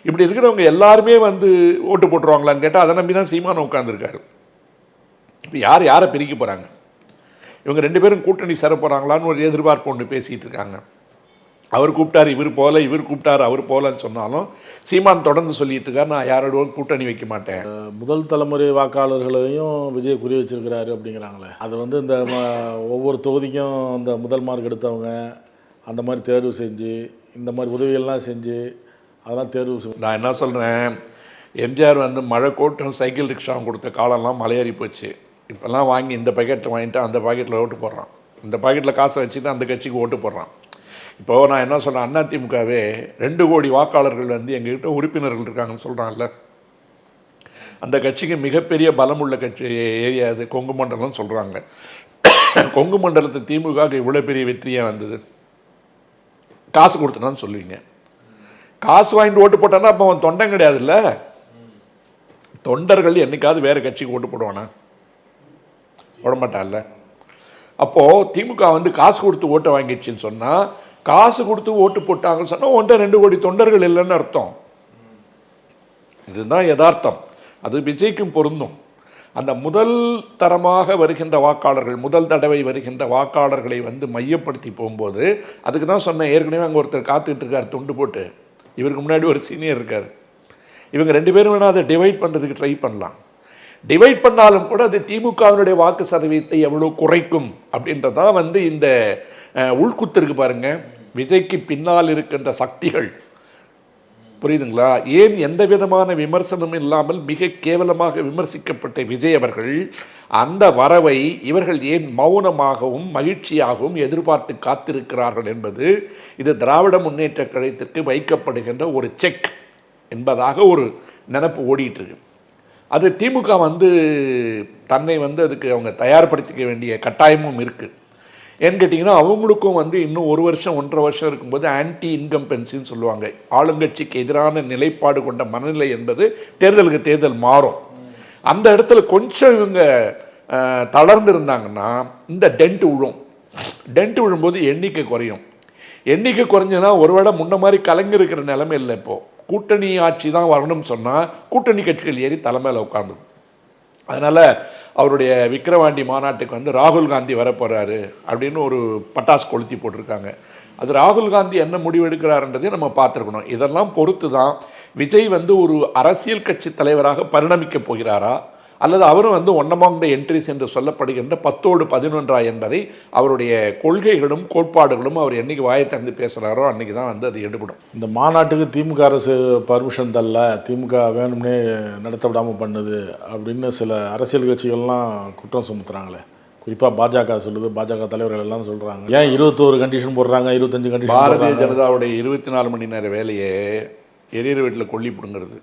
இப்படி இருக்கிறவங்க எல்லாருமே வந்து ஓட்டு போட்டுருவாங்களான்னு கேட்டால் அதை நம்பி தான் சீமான் உட்காந்துருக்காரு. இப்போ யாரை பிரிக்க போகிறாங்க? இவங்க 2 பேரும் கூட்டணி சேர போகிறாங்களான்னு ஒரு எதிர்பார்ப்பு ஒன்று பேசிகிட்டு இருக்காங்க. அவர் கூப்பிட்டார் இவர் போல, இவர் கூப்பிட்டார் அவர் போலன்னு சொன்னாலும் சீமான் தொடர்ந்து சொல்லிட்டு இருக்கார், நான் யாரோட கூட்டணி வைக்க மாட்டேன். முதல் தலைமுறை வாக்காளர்களையும் விஜய் குறி வச்சிருக்கிறாரு அப்படிங்கிறாங்களே, அது வந்து இந்த ஒவ்வொரு தொகுதிக்கும் இந்த முதல் மார்க் எடுத்தவங்க அந்த மாதிரி தேர்வு செஞ்சு இந்த மாதிரி உதவிகள்லாம் செஞ்சு அதெல்லாம் தேர்வு. நான் என்ன சொல்கிறேன், எம்ஜிஆர் வந்து மழை கோட்டும் சைக்கிள் ரிக்ஷாவும் கொடுத்த காலம்லாம் மலையேறி போச்சு. இப்போல்லாம் வாங்கி இந்த பாக்கெட்டில் வாங்கிட்டு அந்த பாக்கெட்டில் ஓட்டு போடுறான், இந்த பாக்கெட்டில் காசை வச்சுட்டு அந்த கட்சிக்கு ஓட்டு போடுறான். இப்போது நான் என்ன சொல்கிறேன், அதிமுகவே 2 கோடி வாக்காளர்கள் வந்து எங்ககிட்ட உறுப்பினர்கள் இருக்காங்கன்னு சொல்கிறாங்கல்ல, அந்த கட்சிக்கு மிகப்பெரிய பலம் உள்ள கட்சி ஏரியா அது கொங்கு மண்டலம் சொல்கிறாங்க. கொங்கு மண்டலத்தை திமுக இவ்வளோ பெரிய வெற்றியாக வந்தது, காசு கொடுத்துட்டான்னு சொல்லுவீங்க. காசு வாங்கிட்டு ஓட்டு போட்டான்னா அப்போ அவன் தொண்டன் கிடையாதுல்ல. தொண்டர்கள் என்னைக்காவது வேறு கட்சிக்கு ஓட்டு போடுவானா? போட மாட்டான்ல. அப்போது திமுக வந்து காசு கொடுத்து ஓட்டை வாங்கிடுச்சின்னு சொன்னால், காசு கொடுத்து ஓட்டு போட்டாங்கன்னு சொன்னால் 1-2 கோடி தொண்டர்கள் இல்லைன்னு அர்த்தம். இதுதான் யதார்த்தம். அது விஜய்க்கும் பொருந்தும். அந்த முதல் தரமாக வருகின்ற வாக்காளர்கள், முதல் தடவை வருகின்ற வாக்காளர்களை வந்து மையப்படுத்தி போகும்போது, அதுக்கு தான் சொன்னேன், ஏற்கனவே அங்கே ஒருத்தர் காத்துக்கிட்டு இருக்கார் துண்டு போட்டு, இவருக்கு முன்னாடி ஒரு சீனியர் இருக்கார். இவங்க 2 பேரும் வேணால் அதை டிவைட் பண்ணுறதுக்கு ட்ரை பண்ணலாம். டிவைட் பண்ணாலும் கூட அது திமுகவினுடைய வாக்கு சதவீதத்தை எவ்வளோ குறைக்கும் அப்படின்றதான் வந்து இந்த உள்குத்து இருக்கு பாருங்க. விஜய்க்கு பின்னால் இருக்கின்ற சக்திகள், புரியுதுங்களா? ஏன் எந்த விதமான விமர்சனமும் இல்லாமல் மிக கேவலமாக விமர்சிக்கப்பட்ட விஜய் அவர்கள் அந்த வரவை இவர்கள் ஏன் மௌனமாகவும் மகிழ்ச்சியாகவும் எதிர்பார்த்து காத்திருக்கிறார்கள் என்பது இது திராவிட முன்னேற்ற கழகத்திற்கு வைக்கப்படுகின்ற ஒரு செக் என்பதாக ஒரு நினப்பு ஓடிட்டு இருக்கு. அது திமுக வந்து தன்னை வந்து அதுக்கு அவங்க தயார்படுத்திக்க வேண்டிய கட்டாயமும் இருக்குது. ஏன்னு கேட்டிங்கன்னா, அவங்களுக்கும் வந்து இன்னும் 1 வருஷம் 1.5 வருஷம் இருக்கும்போது ஆன்டி இன்கம்பென்சின்னு சொல்லுவாங்க. ஆளுங்கட்சிக்கு எதிரான நிலைப்பாடு கொண்ட மனநிலை என்பது தேர்தலுக்கு தேர்தல் மாறும். அந்த இடத்துல கொஞ்சம் இவங்க தளர்ந்து இருந்தாங்கன்னா இந்த டென்ட் விழும். டென்ட் விழும்போது எண்ணிக்கை குறையும். எண்ணிக்கை குறைஞ்சதுன்னா ஒருவேளை முன்ன மாதிரி கலைஞர் இருக்கிற நிலைமை இல்லை. இப்போது கூட்டணி ஆட்சி தான் வரணும்னு சொன்னால் கூட்டணி கட்சிகள் ஏறி தலைமையில் உட்காந்து. அதனால் அவருடைய விக்கிரவாண்டி மாநாட்டுக்கு வந்து ராகுல் காந்தி வரப்போகிறாரு அப்படின்னு ஒரு பட்டாசு கொளுத்தி போட்டிருக்காங்க. அது ராகுல் காந்தி என்ன முடிவு எடுக்கிறாருன்றதை நம்ம பார்த்துருக்கணும். இதெல்லாம் பொறுத்து தான் விஜய் வந்து ஒரு அரசியல் கட்சி தலைவராக பரிணமிக்கப் போகிறாரா, அல்லது அவரும் வந்து ஒன் அமாங் த என்ட்ரிஸ் என்று சொல்லப்படுகின்ற 10ஓடு 11 என்பதை அவருடைய கொள்கைகளும் கோட்பாடுகளும் அவர் என்னைக்கு வாயை திறந்து பேசுகிறாரோ அன்றைக்கி தான் வந்து அது எடுபடும். இந்த மாநாட்டுக்கு திமுக அரசு பர்மிஷன் தரல, திமுக வேணும்னே நடத்த விடாமல் பண்ணுது அப்படின்னு சில அரசியல் கட்சிகள்லாம் குற்றம் சுமத்துறாங்களே. குறிப்பாக பாஜக சொல்லுது, பாஜக தலைவர்கள் எல்லாம் சொல்கிறாங்க. ஏன் 21 கண்டிஷன் போடுறாங்க, 25 கண்டிஷன்? பாரதிய ஜனதாவுடைய 24 மணி நேர வேலையே எரியிற வீட்டில் கொல்லி பிடுங்கிறது.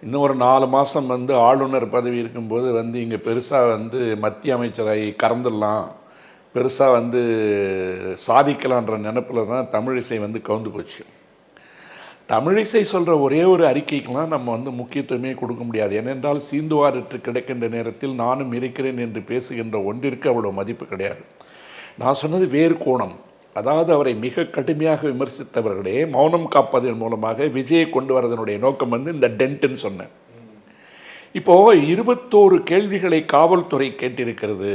இன்னும் ஒரு 4 மாதம் வந்து ஆளுநர் பதவி இருக்கும்போது வந்து இங்கே பெருசாக வந்து மத்திய அமைச்சரை கறந்துடலாம், பெருசாக வந்து சாதிக்கலான்ற நினைப்பில் தான் தமிழிசை வந்து கவுந்து போச்சு. தமிழிசை சொல்கிற ஒரே ஒரு அறிக்கைக்கெலாம் நம்ம வந்து முக்கியத்துவமே கொடுக்க முடியாது. ஏனென்றால் சீந்துவாரிட்டு கிடக்கின்ற நேரத்தில் நானும் இருக்கிறேன் என்று பேசுகின்ற ஒன்றிற்கு அவ்வளோ மதிப்பு கிடையாது. நான் சொன்னது வேறு கோணம். அதாவது அவரை மிக கடுமையாக விமர்சித்தவர்களே மௌனம் காப்பதன் மூலமாக விஜயை கொண்டு வரதனுடைய நோக்கம் வந்து இந்த டென்ட்டுன்னு சொன்னேன். இப்போது 21 கேள்விகளை காவல்துறை கேட்டிருக்கிறது.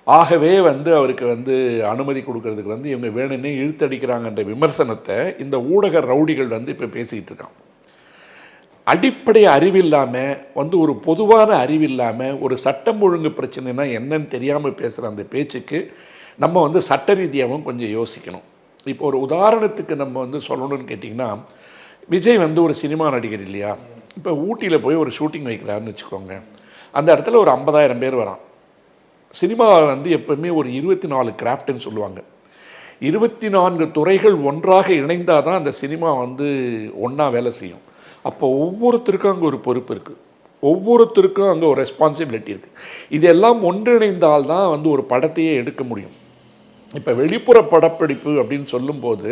ஆகவே வந்து அவருக்கு வந்து அனுமதி கொடுக்கறதுக்கு வந்து இவங்க வேணும்னே இழுத்தடிக்கிறாங்கன்ற விமர்சனத்தை இந்த ஊடக ரவுடிகள் வந்து இப்போ பேசிக்கிட்டு இருக்கான். அடிப்படை அறிவில்லாமல் வந்து ஒரு பொதுவான அறிவில்லாமல் ஒரு சட்டம் ஒழுங்கு பிரச்சனைனா என்னன்னு தெரியாமல் பேசுகிற அந்த பேச்சுக்கு நம்ம வந்து சட்ட ரீதியாகவும் கொஞ்சம் யோசிக்கணும். இப்போ ஒரு உதாரணத்துக்கு நம்ம வந்து சொல்லணும்னு கேட்டிங்கன்னா, விஜய் வந்து ஒரு சினிமா நடிகர் இல்லையா? இப்போ ஊட்டியில் போய் ஒரு ஷூட்டிங் வைக்கிறாருன்னு வச்சுக்கோங்க. அந்த இடத்துல ஒரு 50,000 பேர் வரான். சினிமா வந்து எப்போவுமே ஒரு 24 கிராஃப்ட்னு சொல்லுவாங்க. 24 துறைகள் ஒன்றாக இணைந்தால் தான் அந்த சினிமா வந்து ஒன்றா வேலை செய்யும். அப்போ ஒவ்வொருத்தருக்கும் அங்கே ஒரு பொறுப்பு இருக்குது, ஒவ்வொருத்தருக்கும் அங்கே ஒரு ரெஸ்பான்சிபிலிட்டி இருக்குது. இதெல்லாம் ஒன்றிணைந்தால் தான் வந்து ஒரு படத்தையே எடுக்க முடியும். இப்போ வெளிப்புற படப்பிடிப்பு அப்படின்னு சொல்லும்போது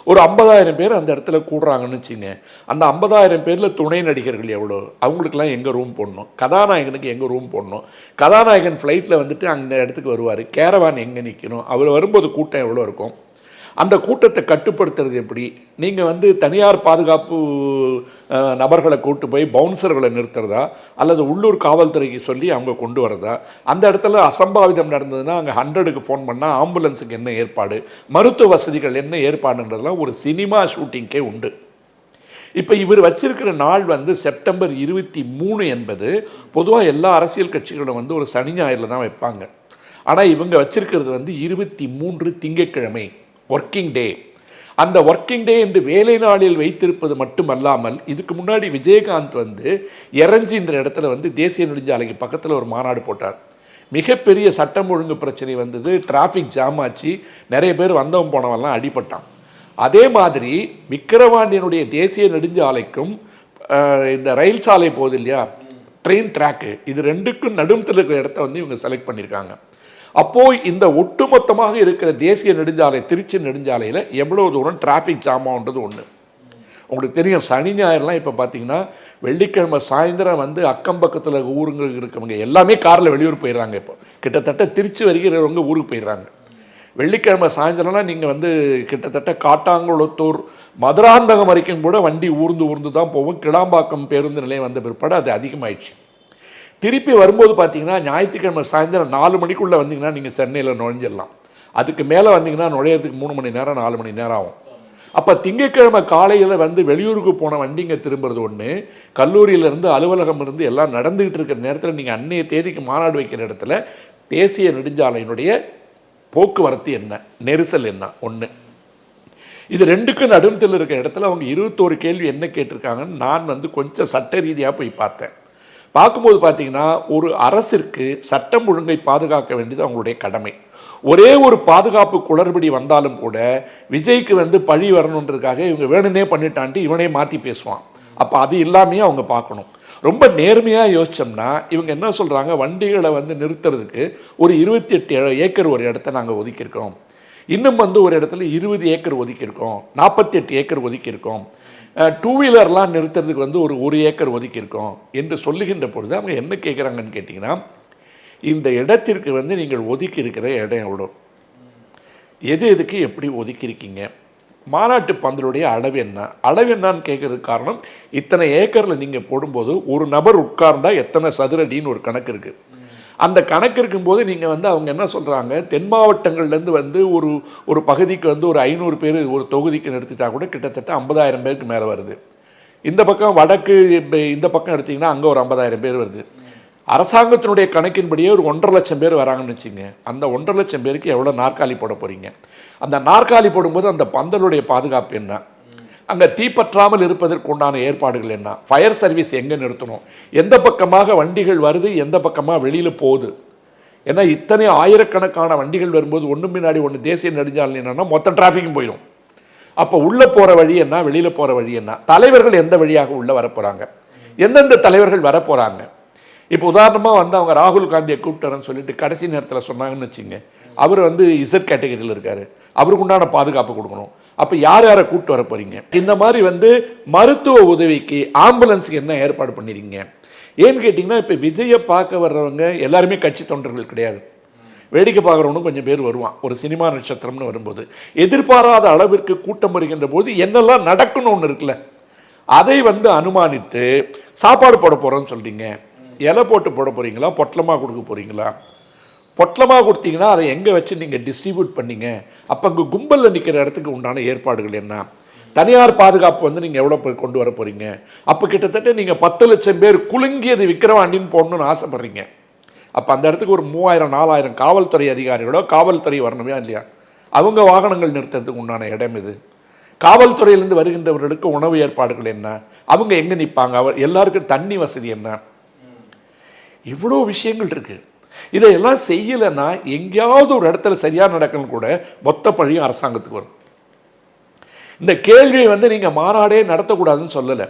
ஒரு 50,000 பேர் அந்த இடத்துல கூடுறாங்கன்னு வச்சுங்க. அந்த 50,000 பேரில் துணை நடிகர்கள் எவ்வளோ, அவங்களுக்கெல்லாம் எங்கே ரூம் போடணும், கதாநாயகனுக்கு எங்கே ரூம் போடணும், கதாநாயகன் ஃப்ளைட்டில் வந்துட்டு அந்த இடத்துக்கு வருவார், கேரவான் எங்கே நிற்கணும், அவர் வரும்போது கூட்டம் எவ்வளோ இருக்கும், அந்த கூட்டத்தை கட்டுப்படுத்துறது எப்படி, நீங்கள் வந்து தனியார் பாதுகாப்பு நபர்களை கூட்டு போய் பவுன்சர்களை நிறுத்துறதா அல்லது உள்ளூர் காவல்துறைக்கு சொல்லி அவங்க கொண்டு வரதா, அந்த இடத்துல அசம்பாவிதம் நடந்ததுன்னா அங்கே 100க்கு ஃபோன் பண்ணால் ஆம்புலன்ஸுக்கு என்ன ஏற்பாடு, மருத்துவ வசதிகள் என்ன ஏற்பாடுன்றதுலாம் ஒரு சினிமா ஷூட்டிங்கே உண்டு. இப்போ இவர் வச்சிருக்கிற நாள் வந்து செப்டம்பர் 23 என்பது பொதுவாக எல்லா அரசியல் கட்சிகளும் வந்து ஒரு சனி ஞாயிறில் தான் வைப்பாங்க. ஆனால் இவங்க வச்சிருக்கிறது வந்து 23 திங்கட்கிழமை ஒர்க்கிங் டே. அந்த ஒர்க்கிங் டே என்று வேலை நாளில் வைத்திருப்பது மட்டுமல்லாமல் இதுக்கு முன்னாடி விஜயகாந்த் வந்து எரஞ்சின்ற இடத்துல வந்து தேசிய நெடுஞ்சாலைக்கு பக்கத்தில் ஒரு மாநாடு போட்டார். மிகப்பெரிய சட்டம் ஒழுங்கு பிரச்சனை வந்தது, டிராஃபிக் ஜாம் ஆச்சு, நிறைய பேர் வந்தவன் போனவெல்லாம் அடிபட்டான். அதே மாதிரி விக்கிரவாண்டியனுடைய தேசிய நெடுஞ்சாலைக்கும் இந்த ரயில் சாலை போகுது இல்லையா, ட்ரெயின் ட்ராக்கு, இது ரெண்டுக்கும் நடுமத்தில் இருக்கிற இடத்த வந்து இவங்க செலக்ட் பண்ணியிருக்காங்க. அப்போது இந்த ஒட்டுமொத்தமாக இருக்கிற தேசிய நெடுஞ்சாலை திருச்சி நெடுஞ்சாலையில் எவ்வளோ தூரம் டிராஃபிக் ஜாம் ஆகுன்றது ஒன்று. உங்களுக்கு தெரியும் சனி ஞாயிறுலாம் இப்போ பார்த்தீங்கன்னா வெள்ளிக்கிழமை சாயந்தரம் வந்து அக்கம் பக்கத்தில் ஊருங்களுக்கு இருக்கவங்க எல்லாமே காரில் வெளியூர் போயிடுறாங்க. இப்போ கிட்டத்தட்ட திருச்சி வருகிறவங்க ஊருக்கு போயிடுறாங்க. வெள்ளிக்கிழமை சாயந்தரம்லாம் நீங்கள் வந்து கிட்டத்தட்ட காட்டாங்குளத்தூர் மதுராந்தகம் வரைக்கும் கூட வண்டி ஊர்ந்து தான் போவோம். கிளாம்பாக்கம் பேருந்து நிலையம் வந்த பிற்பாடு அது அதிகமாகிடுச்சு. திருப்பி வரும்போது பார்த்தீங்கன்னா ஞாயிற்றுக்கிழமை சாயந்தரம் 4 மணிக்குள்ளே வந்தீங்கன்னா நீங்கள் சென்னையில் நுழைஞ்சிடலாம். அதுக்கு மேலே வந்தீங்கன்னா நுழையிறதுக்கு 3 மணி நேரம் 4 மணி நேரம் ஆகும். அப்போ திங்கட்கிழமை காலையில் வந்து வெளியூருக்கு போன வண்டிங்க திரும்புறது ஒன்று, கல்லூரியிலேருந்து அலுவலகம் இருந்து எல்லாம் நடந்துக்கிட்டு இருக்கிற நேரத்தில் நீங்கள் அன்னைய தேதிக்கு மாநாடு வைக்கிற இடத்துல தேசிய நெடுஞ்சாலையினுடைய போக்குவரத்து என்ன, நெரிசல் என்ன ஒன்று. இது ரெண்டுக்கும் நடுவில் இருக்கிற இடத்துல அவங்க 21 கேள்வி என்ன கேட்டிருக்காங்கன்னு நான் வந்து கொஞ்சம் சட்ட ரீதியாக போய் பார்த்தேன். பார்க்கும்போது பார்த்தீங்கன்னா ஒரு அரசிற்கு சட்டம் ஒழுங்கை பாதுகாக்க வேண்டியது அவங்களுடைய கடமை. ஒரே ஒரு பாதுகாப்பு குளறுபடி வந்தாலும் கூட விஜய்க்கு வந்து பழி வரணுன்றதுக்காக இவங்க வேணுன்னே பண்ணிட்டான்ட்டு இவனே மாற்றி பேசுவான். அப்போ அது இல்லாமையே அவங்க பார்க்கணும். ரொம்ப நேர்மையாக யோசித்தோம்னா இவங்க என்ன சொல்கிறாங்க, வண்டிகளை வந்து நிறுத்துறதுக்கு ஒரு 28 ஏக்கர் ஒரு இடத்த நாங்கள் ஒதுக்கியிருக்கோம், இன்னும் வந்து ஒரு இடத்துல 20 ஏக்கர் ஒதுக்கியிருக்கோம், 48 ஏக்கர் ஒதுக்கியிருக்கோம், 2 வீலர்லாம் நிறுத்துறதுக்கு வந்து ஒரு ஏக்கர் ஒதுக்கியிருக்கோம் என்று சொல்லுகின்ற பொழுது அவங்க என்ன கேட்குறாங்கன்னு கேட்டிங்கன்னா, இந்த இடத்திற்கு வந்து நீங்கள் ஒதுக்கி இருக்கிற இடம் எவ்வளோ, எதுக்கு எப்படி ஒதுக்கியிருக்கீங்க, மாநாட்டு பந்தலுடைய அளவு என்னன்னு கேட்கறதுக்கு காரணம், இத்தனை ஏக்கரில் நீங்கள் போடும்போது ஒரு நபர் உட்கார்ந்தா எத்தனை சதுரடின்னு ஒரு கணக்கு இருக்குது. அந்த கணக்கு இருக்கும்போது நீங்கள் வந்து அவங்க என்ன சொல்கிறாங்க, தென் மாவட்டங்கள்லேருந்து வந்து ஒரு பகுதிக்கு வந்து ஒரு 500 பேர் ஒரு தொகுதிக்கு எடுத்துட்டா கூட கிட்டத்தட்ட 50,000 பேருக்கு மேலே வருது. இந்த பக்கம் வடக்கு இந்த பக்கம் எடுத்திங்கன்னா அங்கே ஒரு 50,000 பேர் வருது. அரசாங்கத்தினுடைய கணக்கின்படியே ஒரு 1.5 லட்சம் பேர் வராங்கன்னு வச்சுங்க. அந்த 1.5 லட்சம் பேருக்கு எவ்வளோ நாற்காலி போட போகிறீங்க, அந்த நாற்காலி போடும்போது அந்த பந்தலுடைய பாதுகாப்பு என்ன, அங்கே தீப்பற்றாமல் இருப்பதற்கு உண்டான ஏற்பாடுகள் என்ன, ஃபயர் சர்வீஸ் எங்கே நிறுத்தணும், எந்த பக்கமாக வண்டிகள் வருது எந்த பக்கமாக வெளியில் போகுது. ஏன்னா இத்தனை ஆயிரக்கணக்கான வண்டிகள் வரும்போது ஒன்று பின்னாடி ஒன்று தேசிய நெடுஞ்சாலை என்னன்னா மொத்த டிராஃபிக்கும் போயிடும். அப்போ உள்ளே போகிற வழி என்ன, வெளியில் போகிற வழி என்ன, தலைவர்கள் எந்த வழியாக உள்ளே வரப்போகிறாங்க, எந்தெந்த தலைவர்கள் வரப்போகிறாங்க. இப்போ உதாரணமாக வந்து அவங்க ராகுல் காந்தியை கூப்பிட்டுறேன்னு சொல்லிட்டு கடைசி நேரத்தில் சொன்னாங்கன்னு வச்சுங்க, அவர் வந்து இசட் கேட்டகரியில் இருக்கார், அவருக்கு உண்டான பாதுகாப்பு கொடுக்கணும். அப்போ யாரை கூப்பிட்டு வர போகிறீங்க. இந்த மாதிரி வந்து மருத்துவ உதவிக்கு ஆம்புலன்ஸுக்கு என்ன ஏற்பாடு பண்ணிடுங்க. ஏன்னு கேட்டிங்கன்னா இப்போ விஜயை பார்க்க வர்றவங்க எல்லாருமே கட்சி தொண்டர்கள் கிடையாது. வேடிக்கை பார்க்குறவனும் கொஞ்சம் பேர் வருவான். ஒரு சினிமா நட்சத்திரம்னு வரும்போது எதிர்பாராத அளவிற்கு கூட்டம் வருகின்ற போது என்னெல்லாம் நடக்கணும்னு ஒன்று இருக்குல்ல, அதை வந்து அனுமானித்து சாப்பாடு போட போகிறோன்னு சொல்கிறீங்க. இலை போட்டு போட போகிறீங்களா, பொட்டலமாக கொடுக்க போகிறீங்களா? பொட்டலமாக கொடுத்தீங்கன்னா அதை எங்கே வச்சு நீங்கள் டிஸ்ட்ரிபியூட் பண்ணிங்க. அப்போ அங்கே கும்பலில் நிற்கிற இடத்துக்கு உண்டான ஏற்பாடுகள் என்ன, தனியார் பாதுகாப்பு வந்து நீங்கள் எவ்வளோ போய் கொண்டு வர போகிறீங்க. அப்போ கிட்டத்தட்ட நீங்கள் 10 லட்சம் பேர் குலுங்கியது விக்கிரவாண்டின்னு போடணுன்னு ஆசைப்பட்றீங்க. அப்போ அந்த இடத்துக்கு ஒரு 3000-4000 காவல்துறை அதிகாரிகளோ காவல்துறை வரணுமே இல்லையா, அவங்க வாகனங்கள் நிறுத்துறதுக்கு உண்டான இடம் இது. காவல்துறையிலேருந்து வருகின்றவர்களுக்கு உணவு ஏற்பாடுகள் என்ன, அவங்க எங்கே நிற்பாங்க, அவர் எல்லாருக்கும் தண்ணி வசதி என்ன, இவ்வளோ விஷயங்கள் இருக்குது. இதையெல்லாம் செய்யலைன்னா எங்கேயாவது ஒரு இடத்துல சரியாக நடக்கணும் கூட மொத்த பழியும் அரசாங்கத்துக்கு வரும். இந்த கேள்வியை வந்து நீங்கள் மாநாடே நடத்தக்கூடாதுன்னு சொல்லலை.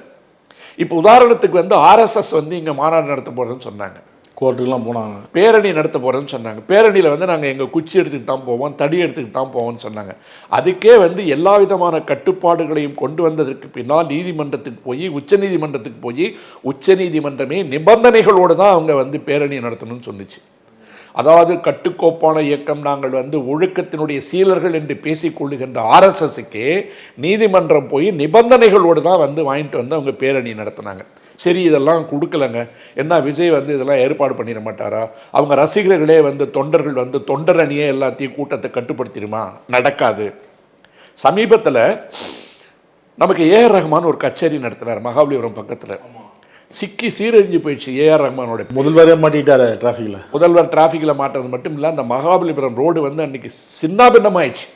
இப்போ உதாரணத்துக்கு வந்து RSS வந்து இங்கே மாநாடு நடத்த போகிறேன்னு சொன்னாங்க, கோர்ட்டுக்கெலாம் போனாங்க, பேரணி நடத்த போகிறேன்னு சொன்னாங்க. பேரணியில் வந்து நாங்கள் எங்கள் குச்சி எடுத்துக்கிட்டு தான் போவோம், தடி எடுத்துக்கிட்டு தான் போவோம்னு சொன்னாங்க. அதுக்கே வந்து எல்லா விதமான கட்டுப்பாடுகளையும் கொண்டு வந்ததற்கு பின்னால் நீதிமன்றத்துக்கு போய் உச்சநீதிமன்றமே நிபந்தனைகளோடு தான் அவங்க வந்து பேரணி நடத்தணும்னு சொன்னிச்சு. அதாவது கட்டுக்கோப்பான இயக்கம், நாங்கள் வந்து ஒழுக்கத்தினுடைய சீலர்கள் என்று பேசிக்கொள்ளுகின்ற RSSக்கே நீதிமன்றம் போய் நிபந்தனைகளோடு தான் வந்து வாங்கிட்டு வந்து அவங்க பேரணி நடத்தினாங்க. சரி, இதெல்லாம் கொடுக்கலங்க, என்ன விஜய் வந்து இதெல்லாம் ஏற்பாடு பண்ணிட மாட்டாரா, அவங்க ரசிகர்களே வந்து தொண்டர்கள் வந்து தொண்டர் அணியே எல்லாத்தையும் கூட்டத்தை கட்டுப்படுத்திடுமா, நடக்காது. சமீபத்தில் நமக்கு AR ரஹ்மான் ஒரு கச்சேரி நடத்தினார் மகாபலிபுரம் பக்கத்தில். சிக்கி சீரழிஞ்சு போயிடுச்சு AR ரஹ்மானோட. முதல்வரே மாட்டிட்டார் டிராஃபிக்கில். முதல்வர் டிராஃபிக்கில் மாட்டுறது மட்டும் இல்லை, அந்த மகாபலிபுரம் ரோடு வந்து அன்றைக்கி சின்னாபின்னமாயிடுச்சு.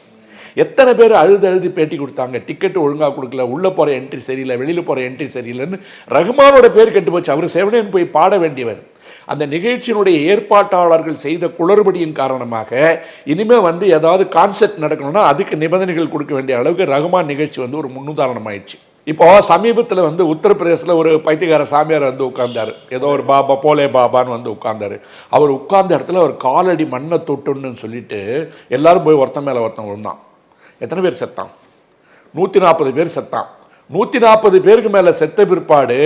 எத்தனை பேர் அழுது பேட்டி கொடுத்தாங்க, டிக்கெட்டு ஒழுங்காக கொடுக்கல, உள்ளே போகிற என்ட்ரி சரியில்லை, வெளியில் போகிற என்ட்ரி சரியில்லைன்னு ரஹ்மானோட பேர் கெட்டு போச்சு. அவர் செவனேன்னு போய் பாட வேண்டியவர். அந்த நிகழ்ச்சியினுடைய ஏற்பாட்டாளர்கள் செய்த குளறுபடியின் காரணமாக இனிமேல் வந்து ஏதாவது கான்செப்ட் நடக்கணும்னா அதுக்கு நிபந்தனைகள் கொடுக்க வேண்டிய அளவுக்கு ரஹ்மான் நிகழ்ச்சி வந்து ஒரு முன்னுதாரணமாயிடுச்சு. இப்போ சமீபத்தில் வந்து உத்தரப்பிரதேசில் ஒரு பைத்தியக்கார சாமியார் வந்து உட்கார்ந்தார், ஏதோ ஒரு பாபா போலே பாபான்னு வந்து உட்கார்ந்தார். அவர் உட்கார்ந்த இடத்துல ஒரு காலடி மண்ணை தொட்டுன்னு சொல்லிட்டு எல்லாரும் போய் ஒருத்தன் மேலே ஒருத்தன் விழுந்தான். எத்தனை பேர் செத்தான்? 140 பேர் செத்தான். 140 பேருக்கு மேலே செத்த பிற்பாடு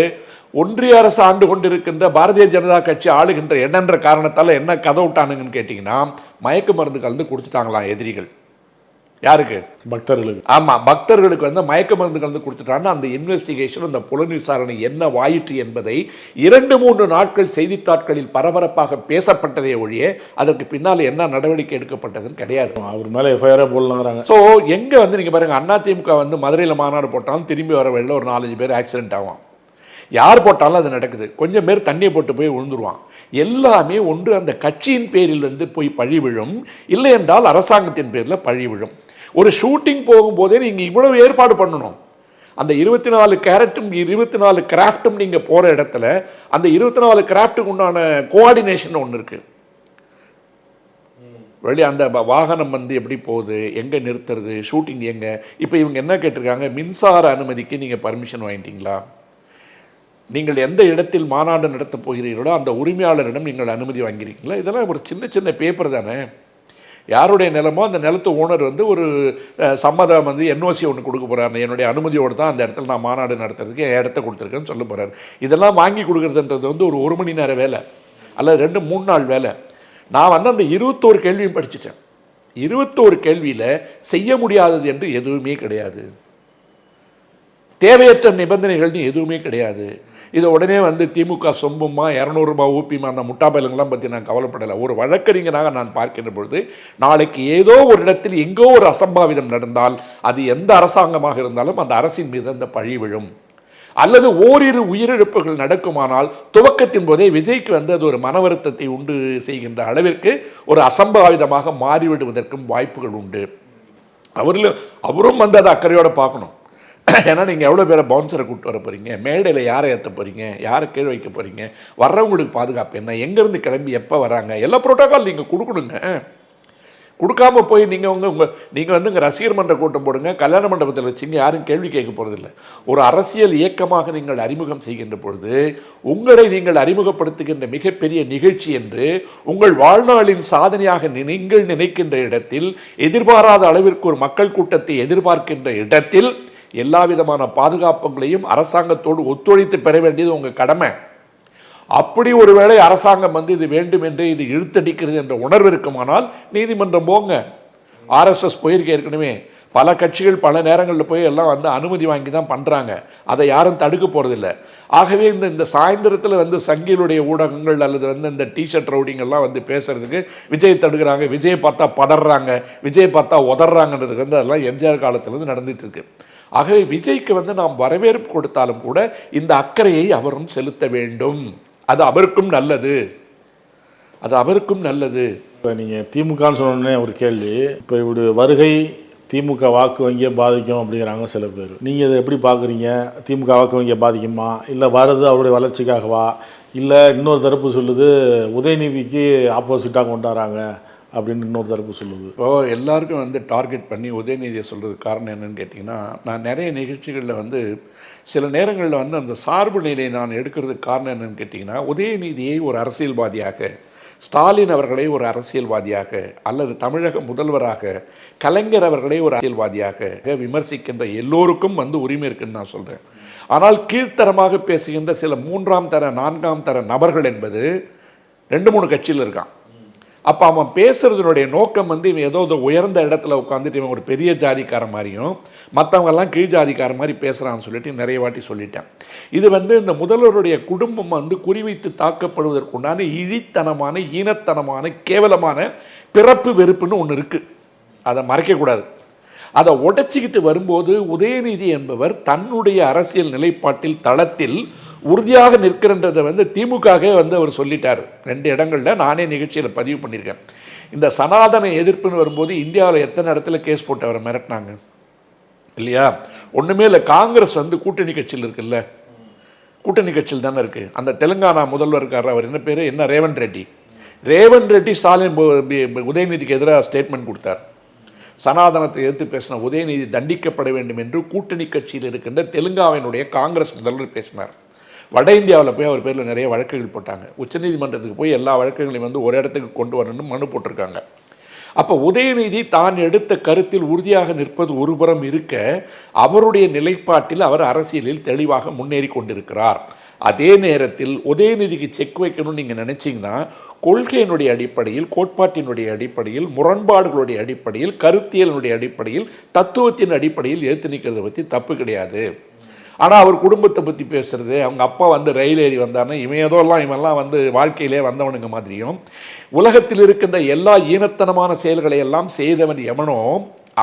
ஒன்றிய அரசு ஆண்டு கொண்டிருக்கின்ற பாரதிய ஜனதா கட்சி ஆளுகின்ற இடன்ற காரணத்தால் என்ன கதை விட்டானுங்கன்னு கேட்டிங்கன்னா, மயக்க மருந்து கலந்து கொடுத்துட்டாங்களாம் எதிரிகள். யாருக்கு? பக்தர்களுக்கு. ஆமாம், பக்தர்களுக்கு வந்து மயக்க மருந்து கலந்து கொடுத்துட்டான்னு அந்த இன்வெஸ்டிகேஷன், அந்த புலன் விசாரணை என்ன வாயிற்று என்பதை 2-3 நாட்கள் செய்தித்தாட்களில் பரபரப்பாக பேசப்பட்டதே ஒழிய அதற்கு பின்னால் என்ன நடவடிக்கை எடுக்கப்பட்டதுன்னு கிடையாது. அவர் மேலே எஃப்ஐஆர் போடலாங்கிறாங்க. ஸோ எங்கே வந்து நீங்கள் பாருங்கள், அதிமுக வந்து மதுரையில் மாநாடு போட்டாலும் திரும்பி வர வழியில் ஒரு 4-5 பேர் ஆக்சிடென்ட் ஆகும். யார் போட்டாலும் அது நடக்குது. கொஞ்சம் பேர் தண்ணியை போட்டு போய் விழுந்துருவான். எல்லாமே ஒன்று அந்த கட்சியின் பேரில் வந்து போய் பழி விழும், இல்லை என்றால் அரசாங்கத்தின் பேரில் பழி விழும். ஒரு ஷூட்டிங் போகும்போதே நீங்கள் இவ்வளவு ஏற்பாடு பண்ணணும். அந்த 24 கேரட்டும் 24 கிராஃப்ட்டும் நீங்கள் போகிற இடத்துல அந்த 24 கிராஃப்ட்டுக்கு உண்டான கோஆர்டினேஷன் ஒன்று இருக்குது. வெளியே அந்த வாகனம் வந்து எப்படி போகுது, எங்கே நிறுத்துறது, ஷூட்டிங் எங்கே. இப்போ இவங்க என்ன கேட்டிருக்காங்க, மின்சார அனுமதிக்கு நீங்கள் பர்மிஷன் வாங்கிட்டீங்களா? நீங்கள் எந்த இடத்தில் மாநாடு நடத்தப் போகிறீர்களோ அந்த உரிமையாளரிடம் நீங்கள் அனுமதி வாங்கியிருக்கீங்களா? இதெல்லாம் ஒரு சின்ன சின்ன பேப்பர் தானே. யாருடைய நிலமோ அந்த நிலத்து ஓனர் வந்து ஒரு சம்மதம் வந்து என்ஓசி ஒன்று கொடுக்க போகிறார், என்னுடைய அனுமதியோடு தான் அந்த இடத்துல நான் மாநாடு நடத்துறதுக்கு என் இடத்த கொடுத்துருக்கேன்னு சொல்ல போகிறார். இதெல்லாம் வாங்கி கொடுக்குறதுன்றது வந்து ஒரு 1 மணி நேர வேலை அல்லது 2-3 நாள் வேலை. நான் வந்து அந்த 21 கேள்வியும் படிச்சுட்டேன். 21 கேள்வியில் செய்ய முடியாதது என்று எதுவுமே கிடையாது, தேவையற்ற நிபந்தனைகள்னு எதுவுமே கிடையாது. இதை உடனே வந்து திமுக சொம்புமா 200 ரூபாய் ஊப்பிமா அந்த முட்டாப்பயலுங்கெல்லாம் பற்றி நான் கவலைப்படலை. ஒரு வழக்கறிஞராக நான் பார்க்கின்ற பொழுது நாளைக்கு ஏதோ ஒரு இடத்தில் எங்கோ ஒரு அசம்பாவிதம் நடந்தால் அது எந்த அரசாங்கமாக இருந்தாலும் அந்த அரசின் மீது அந்த பழி விழும். அல்லது ஓரிரு உயிரிழப்புகள் நடக்குமானால் துவக்கத்தின் போதே விஜய்க்கு வந்து அது ஒரு மன வருத்தத்தை உண்டு செய்கின்ற அளவிற்கு ஒரு அசம்பாவிதமாக மாறிவிடுவதற்கும் வாய்ப்புகள் உண்டு. அவரும் வந்து அதை அக்கறையோடு பார்க்கணும். ஏன்னா நீங்கள் எவ்வளோ பேரை பவுன்சரை கூப்பிட்டு வர போகிறீங்க, மேடையில் யாரை ஏற்ற போகிறீங்க, யாரை கீழ் வைக்க போகிறீங்க, வர்றவங்களுக்கு பாதுகாப்பு என்ன, எங்கேருந்து கிளம்பி எப்போ வராங்க, எல்லா ப்ரோட்டோக்கால் நீங்கள் கொடுக்கணுங்க. கொடுக்காம போய் நீங்கள் வந்து இங்கே ரசிகர் மன்ற கூட்டம் போடுங்க, கல்யாண மண்டபத்தில் வச்சுங்க, யாரும் கேள்வி கேட்க போகிறதில்ல. ஒரு அரசியல் இயக்கமாக நீங்கள் அறிமுகம் செய்கின்ற பொழுது உங்களை நீங்கள் அறிமுகப்படுத்துகின்ற மிகப்பெரிய நிகழ்ச்சி என்று உங்கள் வாழ்நாளின் சாதனையாக நீங்கள் நினைக்கின்ற இடத்தில், எதிர்பாராத அளவிற்கு ஒரு மக்கள் கூட்டத்தை எதிர்பார்க்கின்ற இடத்தில் எல்லா விதமான பாதுகாப்புகளையும் அரசாங்கத்தோடு ஒத்துழைத்து பெற வேண்டியது உங்கள் கடமை. அப்படி ஒருவேளை அரசாங்கம் வந்து இது வேண்டும் என்று இது இழுத்தடிக்கிறது என்ற உணர்வு இருக்குமானால் நீதிமன்றம் போங்க. ஆர்எஸ்எஸ் போயிருக்க ஏற்கனவே பல கட்சிகள் பல நேரங்களில் போய் எல்லாம் வந்து அனுமதி வாங்கி தான் பண்ணுறாங்க. அதை யாரும் தடுக்க போகிறதில்ல. ஆகவே இந்த சாயந்தரத்தில் வந்து சங்கிகளுடைய ஊடகங்கள் அல்லது வந்து இந்த டிஷர்ட் ரவுடிங்கெல்லாம் வந்து பேசுகிறதுக்கு விஜய் தடுக்கிறாங்க, விஜயை பார்த்தா பதறாங்க, விஜயை பார்த்தா உதறாங்கன்றதுக்கு வந்து அதெல்லாம் எம்ஜிஆர் காலத்திலேருந்து நடந்துட்டு இருக்கு. ஆகவே விஜய்க்கு வந்து நாம் வரவேற்பு கொடுத்தாலும் கூட இந்த அக்கறையை அவரும் செலுத்த வேண்டும். அது அவருக்கும் நல்லது, அது அவருக்கும் நல்லது. இப்போ நீங்கள் திமுகன்னு சொன்னோடனே ஒரு கேள்வி, இப்போ இப்படி வருகை திமுக வாக்கு வங்கியை பாதிக்கும் அப்படிங்கிறாங்க சில பேர். நீங்கள் இதை எப்படி பார்க்குறீங்க? திமுக வாக்கு வங்கியை பாதிக்குமா, இல்லை வர்றது அவருடைய வளர்ச்சிக்காகவா, இல்லை இன்னொரு தரப்பு சொல்லுது உதயநிதிக்கு ஆப்போசிட்டாக கொண்டாடுறாங்க அப்படின்னு இன்னொரு தரப்பு சொல்லுது. இப்போது எல்லாருக்கும் வந்து டார்கெட் பண்ணி உதயநிதியை சொல்கிறதுக்கு காரணம் என்னென்னு கேட்டிங்கன்னா, நான் நிறைய நிகழ்ச்சிகளில் வந்து சில நேரங்களில் வந்து அந்த சார்பு நிலையை நான் எடுக்கிறதுக்கு காரணம் என்னென்னு கேட்டிங்கன்னா, உதயநிதியை ஒரு அரசியல்வாதியாக, ஸ்டாலின் அவர்களை ஒரு அரசியல்வாதியாக, அல்லது தமிழக முதல்வராக கலைஞர் அவர்களை ஒரு அரசியல்வாதியாக விமர்சிக்கின்ற எல்லோருக்கும் வந்து உரிமை இருக்குன்னு நான் சொல்கிறேன். ஆனால் கீழ்த்தரமாக பேசுகின்ற சில 3ஆம் தர 4ஆம் தர நபர்கள் என்பது 2-3 கட்சியில் இருக்கான். அப்போ அவன் பேசுகிறதுனுடைய நோக்கம் வந்து இவன் ஏதோ உயர்ந்த இடத்துல உட்காந்துட்டு இவன் ஒரு பெரிய ஜாதிக்கார மாதிரியும் மற்றவங்கெல்லாம் கீழ் ஜாதிக்கார மாதிரி பேசுகிறான்னு சொல்லிட்டு நிறைய வாட்டி சொல்லிட்டேன். இது வந்து இந்த முதல்வருடைய குடும்பம் வந்து குறிவைத்து தாக்கப்படுவதற்குண்டான இழித்தனமான, ஈனத்தனமான, கேவலமான பிறப்பு வெறுப்புன்னு ஒன்று இருக்குது. அதை மறைக்கக்கூடாது. அதை உடைச்சிக்கிட்டு வரும்போது உதயநிதி என்பவர் தன்னுடைய அரசியல் நிலைப்பாட்டில் தளத்தில் உறுதியாக நிற்கிறன்றதை வந்து திமுகவே வந்து அவர் சொல்லிட்டார். 2 இடங்களில் நானே நிகழ்ச்சியில் பதிவு பண்ணியிருக்கேன். இந்த சனாதன எதிர்ப்புன்னு வரும்போது இந்தியாவில் எத்தனை இடத்துல கேஸ் போட்டு அவரை மிரட்டினாங்க இல்லையா? ஒன்றுமே இல்லை. காங்கிரஸ் வந்து கூட்டணி கட்சியில் இருக்குல்ல, கூட்டணி கட்சியில் தானே இருக்குது. அந்த தெலுங்கானா முதல்வர் இருக்கார், அவர் என்ன பேர், என்ன ரேவந்த் ரெட்டி. ரேவந்த் ரெட்டி ஸ்டாலின் உதயநிதிக்கு எதிராக ஸ்டேட்மெண்ட் கொடுத்தார். சனாதனத்தை எதிர்த்து பேசின உதயநிதி தண்டிக்கப்பட வேண்டும் என்று கூட்டணி கட்சியில் இருக்கின்ற தெலுங்காவினுடைய காங்கிரஸ் முதல்வர் பேசினார். வட இந்தியாவில் போய் அவர் பேரில் நிறைய வழக்குகள் போட்டாங்க. உச்சநீதிமன்றத்துக்கு போய் எல்லா வழக்குகளையும் வந்து ஒரு இடத்துக்கு கொண்டு வரணும்னு மனு போட்டிருக்காங்க. அப்போ உதயநிதி தான் எடுத்த கருத்தில் உறுதியாக நிற்பது ஒருபுறம் இருக்க, அவருடைய நிலைப்பாட்டில் அவர் அரசியலில் தெளிவாக முன்னேறி கொண்டிருக்கிறார். அதே நேரத்தில் உதயநிதிக்கு செக் வைக்கணும்னு நீங்கள் நினச்சிங்கன்னா, கொள்கையினுடைய அடிப்படையில், கோட்பாட்டினுடைய அடிப்படையில், முரண்பாடுகளுடைய அடிப்படையில், கருத்தியலினுடைய அடிப்படையில், தத்துவத்தின் அடிப்படையில் ஏற்று நிற்கிறத பற்றி தப்பு கிடையாது. ஆனால் அவர் குடும்பத்தை பற்றி பேசுகிறது, அவங்க அப்பா வந்து ரயில் ஏறி வந்தாருன்னா இவன்லாம் வந்து வாழ்க்கையிலே வந்தவனுங்க மாதிரியும், உலகத்தில் இருக்கின்ற எல்லா ஈனத்தனமான செயல்களை எல்லாம் செய்தவன் எவனோ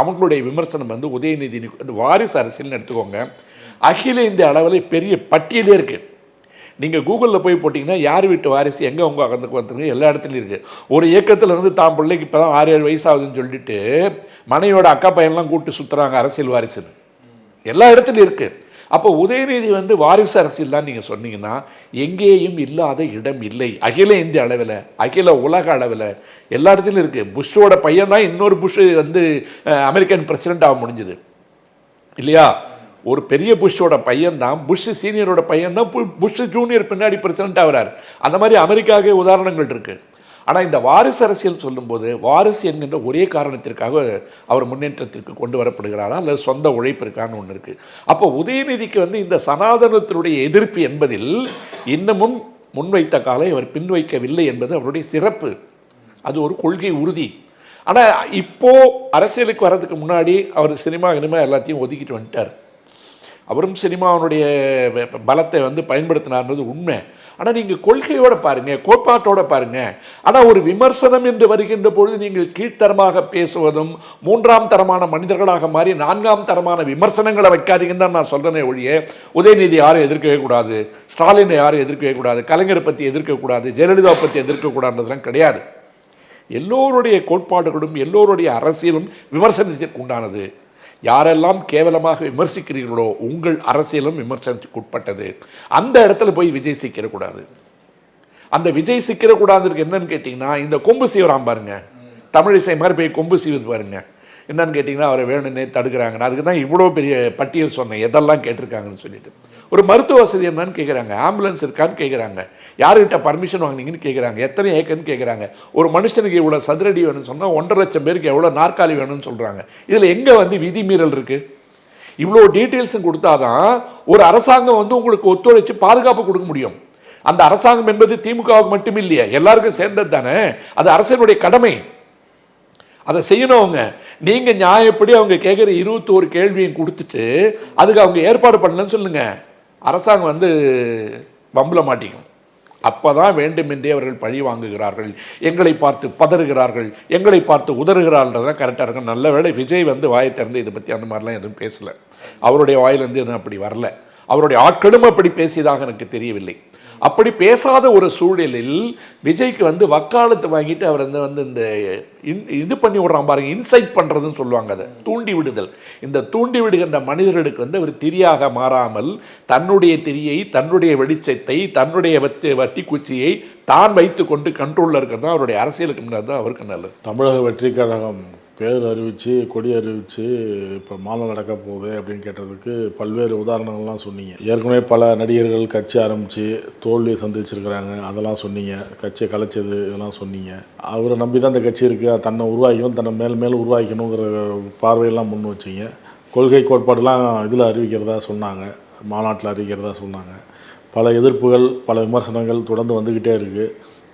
அவங்களுடைய விமர்சனம் வந்து உதயநிதி வாரிசு அரசியல்னு எடுத்துக்கோங்க. அகில இந்திய அளவில் பெரிய பட்டியலே இருக்குது. நீங்கள் கூகுளில் போய் போட்டிங்கன்னா யார் வீட்டு வாரிசு எங்கே உங்கள் அகந்துக்கு வந்துருங்க, எல்லா இடத்துலையும் இருக்குது. ஒரு இயக்கத்தில் வந்து தான் பிள்ளைக்கு இப்போ தான் 6-7 வயசு ஆகுதுன்னு சொல்லிட்டு மனைவியோட அக்கா பையன்லாம் கூப்பிட்டு சுற்றுறாங்க அரசியல் வாரிசுன்னு, எல்லா இடத்துலையும் இருக்குது. அப்போ உதயநிதி வந்து வாரிசு அரசியல் தான் நீங்கள் சொன்னீங்கன்னா எங்கேயும் இல்லாத இடம் இல்லை. அகில இந்திய அளவில், அகில உலக அளவில் எல்லா இடத்துலையும் இருக்குது. புஷ்ஷோட பையன் தான் இன்னொரு புஷ் வந்து அமெரிக்கன் பிரசிடென்ட் ஆக முடிஞ்சுது இல்லையா? ஒரு பெரிய புஷ்ஷோட பையன் தான், புஷ் சீனியரோட பையன் தான் புஷ் ஜூனியர் பின்னாடி பிரசிடென்ட் ஆகிறார். அந்த மாதிரி அமெரிக்காவே உதாரணங்கள் இருக்குது. ஆனால் இந்த வாரிசு அரசியல் சொல்லும்போது வாரிசு என்கின்ற ஒரே காரணத்திற்காக அவர் முன்னேற்றத்திற்கு கொண்டு வரப்படுகிறாரா அல்லது சொந்த உழைப்பிற்கான ஒன்று இருக்குது. அப்போ உதயநிதிக்கு வந்து இந்த சனாதனத்தினுடைய எதிர்ப்பு என்பதில் இன்னமும் முன்வைத்த காலை அவர் பின்வைக்கவில்லை என்பது அவருடைய சிறப்பு. அது ஒரு கொள்கை உறுதி. ஆனால் இப்போது அரசியலுக்கு வர்றதுக்கு முன்னாடி அவர் சினிமா எல்லாத்தையும் ஒதுக்கிட்டு வந்துட்டார். அவரும் சினிமாவுடைய பலத்தை வந்து பயன்படுத்தினார்ன்றது உண்மை. ஆனால் நீங்கள் கொள்கையோடு பாருங்கள், கோட்பாட்டோடு பாருங்கள். ஆனால் ஒரு விமர்சனம் என்று வருகின்ற பொழுது நீங்கள் கீழ்த்தரமாக பேசுவதும், 3ஆம் தரமான மனிதர்களாக மாறி 4ஆம் தரமான விமர்சனங்களை வைக்காதீங்கன்னு தான் நான் சொல்கிறேனே ஒழிய, உதயநிதி யாரும் எதிர்க்கவே கூடாது, ஸ்டாலினை யாரும் எதிர்க்கவே கூடாது, கலைஞரை பற்றி எதிர்க்கக்கூடாது, ஜெயலலிதா பற்றி எதிர்க்கக்கூடாதுன்றதுலாம் கிடையாது. எல்லோருடைய கோட்பாடுகளும் எல்லோருடைய அரசியலும் விமர்சனத்திற்கு உண்டானது. யாரெல்லாம் கேவலமாக விமர்சிக்கிறீர்களோ உங்கள் அரசியலும் விமர்சனத்துக்கு உட்பட்டது. அந்த இடத்துல போய் விஜய் சிக்கிடக்கூடாது. அந்த விஜய் சிக்கிடக்கூடாதுக்கு என்னன்னு கேட்டிங்கன்னா, இந்த கொம்பு சீவராம் பாருங்க, தமிழிசை மாதிரி போய் கொம்பு சீவது பாருங்க. என்னன்னு கேட்டிங்கன்னா அவரை வேணும்னே தடுக்கிறாங்க. அதுக்கு தான் இவ்வளோ பெரிய பட்டியல் சொன்னேன் எதெல்லாம் கேட்டிருக்காங்கன்னு சொல்லிட்டு. ஒரு மருத்துவ வசதி என்னன்னு கேட்குறாங்க, ஆம்புலன்ஸ் இருக்கான்னு கேட்குறாங்க, யாருக்கிட்ட பர்மிஷன் வாங்கினீங்கன்னு கேட்குறாங்க, எத்தனை ஏக்கர்னு கேட்குறாங்க. ஒரு மனுஷனுக்கு இவ்வளோ சதுரடி வேணும்னு சொன்னால் 1.5 லட்சம் பேருக்கு எவ்வளோ நாற்காலி வேணும்னு சொல்கிறாங்க. இதில் எங்கே வந்து விதிமீறல் இருக்குது? இவ்வளோ டீட்டெயில்ஸும் கொடுத்தாதான் ஒரு அரசாங்கம் வந்து உங்களுக்கு ஒத்துழைச்சி பாதுகாப்பு கொடுக்க முடியும். அந்த அரசாங்கம் என்பது திமுகவுக்கு மட்டும் இல்லையா, எல்லாருக்கும் சேர்ந்தது தானே. அது அரசினுடைய கடமை, அதை செய்யணும். அவங்க நீங்கள் நியாயப்படி அவங்க கேட்குற 21 கேள்வியும் கொடுத்துட்டு அதுக்கு அவங்க ஏற்பாடு பண்ணலன்னு சொல்லுங்கள், அரசாங்கம் வந்து வம்பில் மாட்டிக்கும். அப்போ தான் வேண்டுமென்றே அவர்கள் பழி வாங்குகிறார்கள், எங்களை பார்த்து பதறுகிறார்கள், எங்களை பார்த்து உதறுகிறார்கள்ன்றதான் கரெக்டாக இருக்கும். நல்ல வேளை விஜய் வந்து வாயை திறந்து இதை பற்றி அந்த மாதிரிலாம் எதுவும் பேசலை. அவருடைய வாயிலேருந்து எதுவும் அப்படி வரல. அவருடைய ஆட்களும் அப்படி பேசியதாக எனக்கு தெரியவில்லை. அப்படி பேசாத ஒரு சூழலில் விஜய்க்கு வந்து வக்காலத்து வாங்கிட்டு அவர் வந்து இந்த இது பண்ணி விடுறான் பாருங்க, இன்சைட் பண்ணுறதுன்னு சொல்லுவாங்க, அதை தூண்டி விடுதல். இந்த தூண்டி விடுகின்ற மனிதர்களுக்கு வந்து அவர் திரியாக மாறாமல் தன்னுடைய திரியை, தன்னுடைய வெளிச்சத்தை, தன்னுடைய வத்தி குச்சியை தான் வைத்து கொண்டு கண்ட்ரோலில் இருக்கிறது தான் அவருடைய அரசியலுக்கு முன்னாடி தான் அவருக்கு நல்லது. தமிழக வெற்றி கழகம் பேர் அறிவித்து, கொடி அறிவித்து இப்போ மாலை நடக்க போகுது அப்படின்னு கேட்டதுக்கு பல்வேறு உதாரணங்கள்லாம் சொன்னீங்க. ஏற்கனவே பல நடிகர்கள் கட்சி ஆரம்பித்து தோல்வியை சந்திச்சிருக்கிறாங்க, அதெல்லாம் சொன்னீங்க. கட்சியை கலைச்சது இதெல்லாம் சொன்னீங்க. அவரை நம்பி தான் இந்த கட்சி இருக்குது, தன்னை உருவாக்கணும், தன்னை மேலும் உருவாக்கணுங்கிற பார்வையெல்லாம் முன் வச்சிங்க. கொள்கை கோட்பாடுலாம் இதில் அறிவிக்கிறதா சொன்னாங்க, மாநாட்டில் அறிவிக்கிறதா சொன்னாங்க. பல எதிர்ப்புகள், பல விமர்சனங்கள் தொடர்ந்து வந்துக்கிட்டே இருக்குது.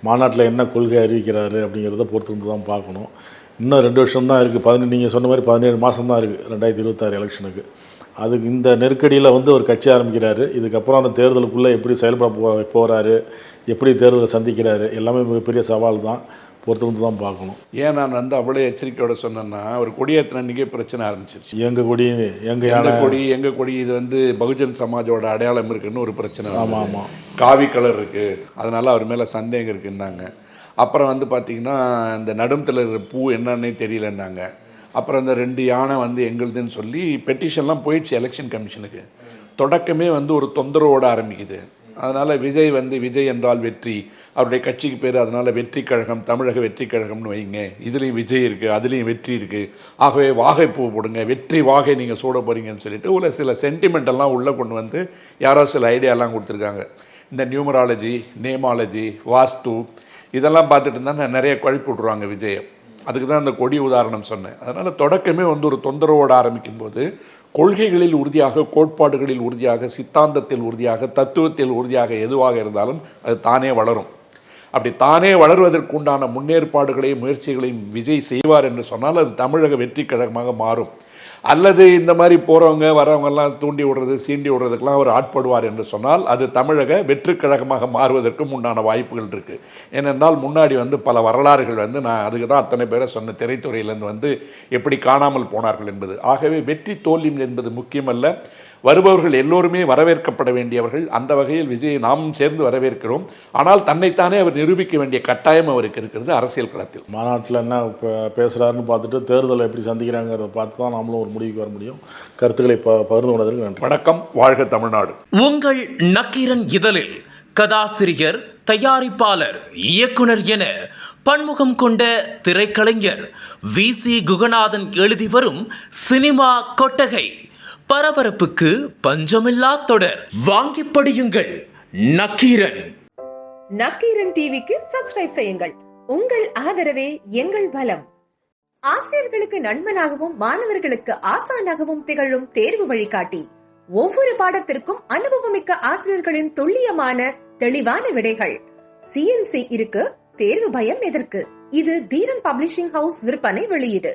மாநாட்டில் என்ன கொள்கை அறிவிக்கிறாரு அப்படிங்கிறத பொறுத்து வந்து தான் பார்க்கணும். இன்னும் 2 வருஷம் தான் இருக்குது. நீங்கள் சொன்ன மாதிரி 17 மாதம் தான் இருக்குது 2026 எலெக்ஷனுக்கு. அதுக்கு இந்த நெருக்கடியில் வந்து ஒரு கட்சி ஆரம்பிக்கிறாரு. இதுக்கப்புறம் அந்த தேர்தலுக்குள்ளே எப்படி செயல்பட போகிறாரு, எப்படி தேர்தலை சந்திக்கிறாரு, எல்லாமே மிகப்பெரிய சவால் தான். பொறுத்து வந்து தான் பார்க்கணும். ஏன் நான் வந்து அவ்வளோ எச்சரிக்கையோட சொன்னேன்னா, ஒரு கொடியேற்றின அன்றைக்கே பிரச்சனை ஆரம்பிச்சிருச்சு. எங்கள் கொடி, எங்கள் கொடி இது வந்து பகுஜன் சமாஜோட அடையாளம் இருக்குன்னு ஒரு பிரச்சனை. ஆமாம் ஆமாம், காவி கலர் இருக்குது, அதனால் அவர் மேலே சந்தேகம் இருக்குன்னாங்க. அப்புறம் வந்து பார்த்திங்கன்னா இந்த நடுமத்தில் இருக்கிற பூ என்னன்னே தெரியலன்னாங்க. அப்புறம் இந்த 2 யானை வந்து எங்களுதுன்னு சொல்லி பெட்டிஷன்லாம் போயிடுச்சு எலெக்ஷன் கமிஷனுக்கு. தொடக்கமே வந்து ஒரு தொந்தரவோடு ஆரம்பிக்குது. அதனால் விஜய் என்றால் வெற்றி, அவருடைய கட்சிக்கு பேர், அதனால் வெற்றி கழகம், தமிழக வெற்றி கழகம்னு வைங்க. இதுலேயும் விஜய் இருக்குது, அதுலேயும் வெற்றி இருக்குது, ஆகவே வாகை பூ போடுங்க, வெற்றி வாகை நீங்கள் சூட போகிறீங்கன்னு சொல்லிட்டு ஒரு சில சென்டிமெண்டெல்லாம் உள்ளே கொண்டு வந்து யாரோ சில ஐடியாலாம் கொடுத்துருக்காங்க. இந்த நியூமராலஜி, நேமாலஜி, வாஸ்து இதெல்லாம் பார்த்துட்டு இருந்தால் நிறைய குழப்பி விட்ருவாங்க விஜயை. அதுக்கு தான் அந்த கொடி உதாரணம் சொன்னேன். அதனால் தொடக்கமே வந்து ஒரு தொந்தரவோடு ஆரம்பிக்கும் போது கொள்கைகளில் உறுதியாக, கோட்பாடுகளில் உறுதியாக, சித்தாந்தத்தில் உறுதியாக, தத்துவத்தில் உறுதியாக எதுவாக இருந்தாலும் அது தானே வளரும். அப்படி தானே வளர்வதற்குண்டான முன்னேற்பாடுகளையும் முயற்சிகளையும் விஜய் செய்வார் என்று சொன்னால் அது தமிழக வெற்றி கழகமாக மாறும். அல்லது இந்த மாதிரி போகிறவங்க வரவங்கெல்லாம் தூண்டி விடுறது, சீண்டி விடுறதுக்கெல்லாம் அவர் ஆட்படுவார் என்று சொன்னால் அது தமிழக வெற்றி கழகமாக மாறுவதற்கும் உண்டான வாய்ப்புகள் இருக்குது. ஏனென்றால் முன்னாடி வந்து பல வரலாறுகள் வந்து நான் அதுக்கு தான் அத்தனை பேரை சொன்ன திரைத்துறையிலேருந்து வந்து எப்படி காணாமல் போனார்கள் என்பது. ஆகவே வெற்றி தோல்வி என்பது முக்கியமல்ல. வருபவர்கள் எல்லோருமே வரவேற்கப்பட வேண்டியவர்கள். அந்த வகையில் விஜயை நாமும் சேர்ந்து வரவேற்கிறோம். ஆனால் தன்னைத்தானே அவர் நிரூபிக்க வேண்டிய கட்டாயம் அவருக்கு இருக்கிறது அரசியல் களத்தில். மாநாட்டில் என்ன பேசுகிறாருன்னு பார்த்துட்டு தேர்தலை எப்படி சந்திக்கிறாங்கிறத பார்த்து தான் நம்மளும் ஒரு முடிவுக்கு வர முடியும். கருத்துக்களை பகிர்ந்து கொண்டதற்கு நன்றி. வணக்கம். வாழ்க தமிழ்நாடு. உங்கள் நக்கீரன் இதழில் கதாசிரியர், தயாரிப்பாளர், இயக்குனர் என பன்முகம் கொண்ட திரைக்கலைஞர் VC குகநாதன் எழுதி வரும் சினிமா கொட்டகை பரபரப்புக்கு பஞ்சமில்லா தொடர். வாங்கி படியுங்கள். நக்கீரன். நக்கீரன் டிவிக்கு சப்ஸ்கிரைப் செய்யுங்கள். உங்கள் ஆதரவே எங்கள் பலம். ஆசிரியர்களுக்கு நண்பனாகவும் மாணவர்களுக்கு ஆசானாகவும் திகழும் தேர்வு வழிகாட்டி. ஒவ்வொரு பாடத்திற்கும் அனுபவமிக்க ஆசிரியர்களின் துல்லியமான தெளிவான விடைகள். CNC இருக்கு, தேர்வு பயம் எதற்கு? இது தீரன் பப்ளிஷிங் ஹவுஸ் விற்பனை வெளியீடு.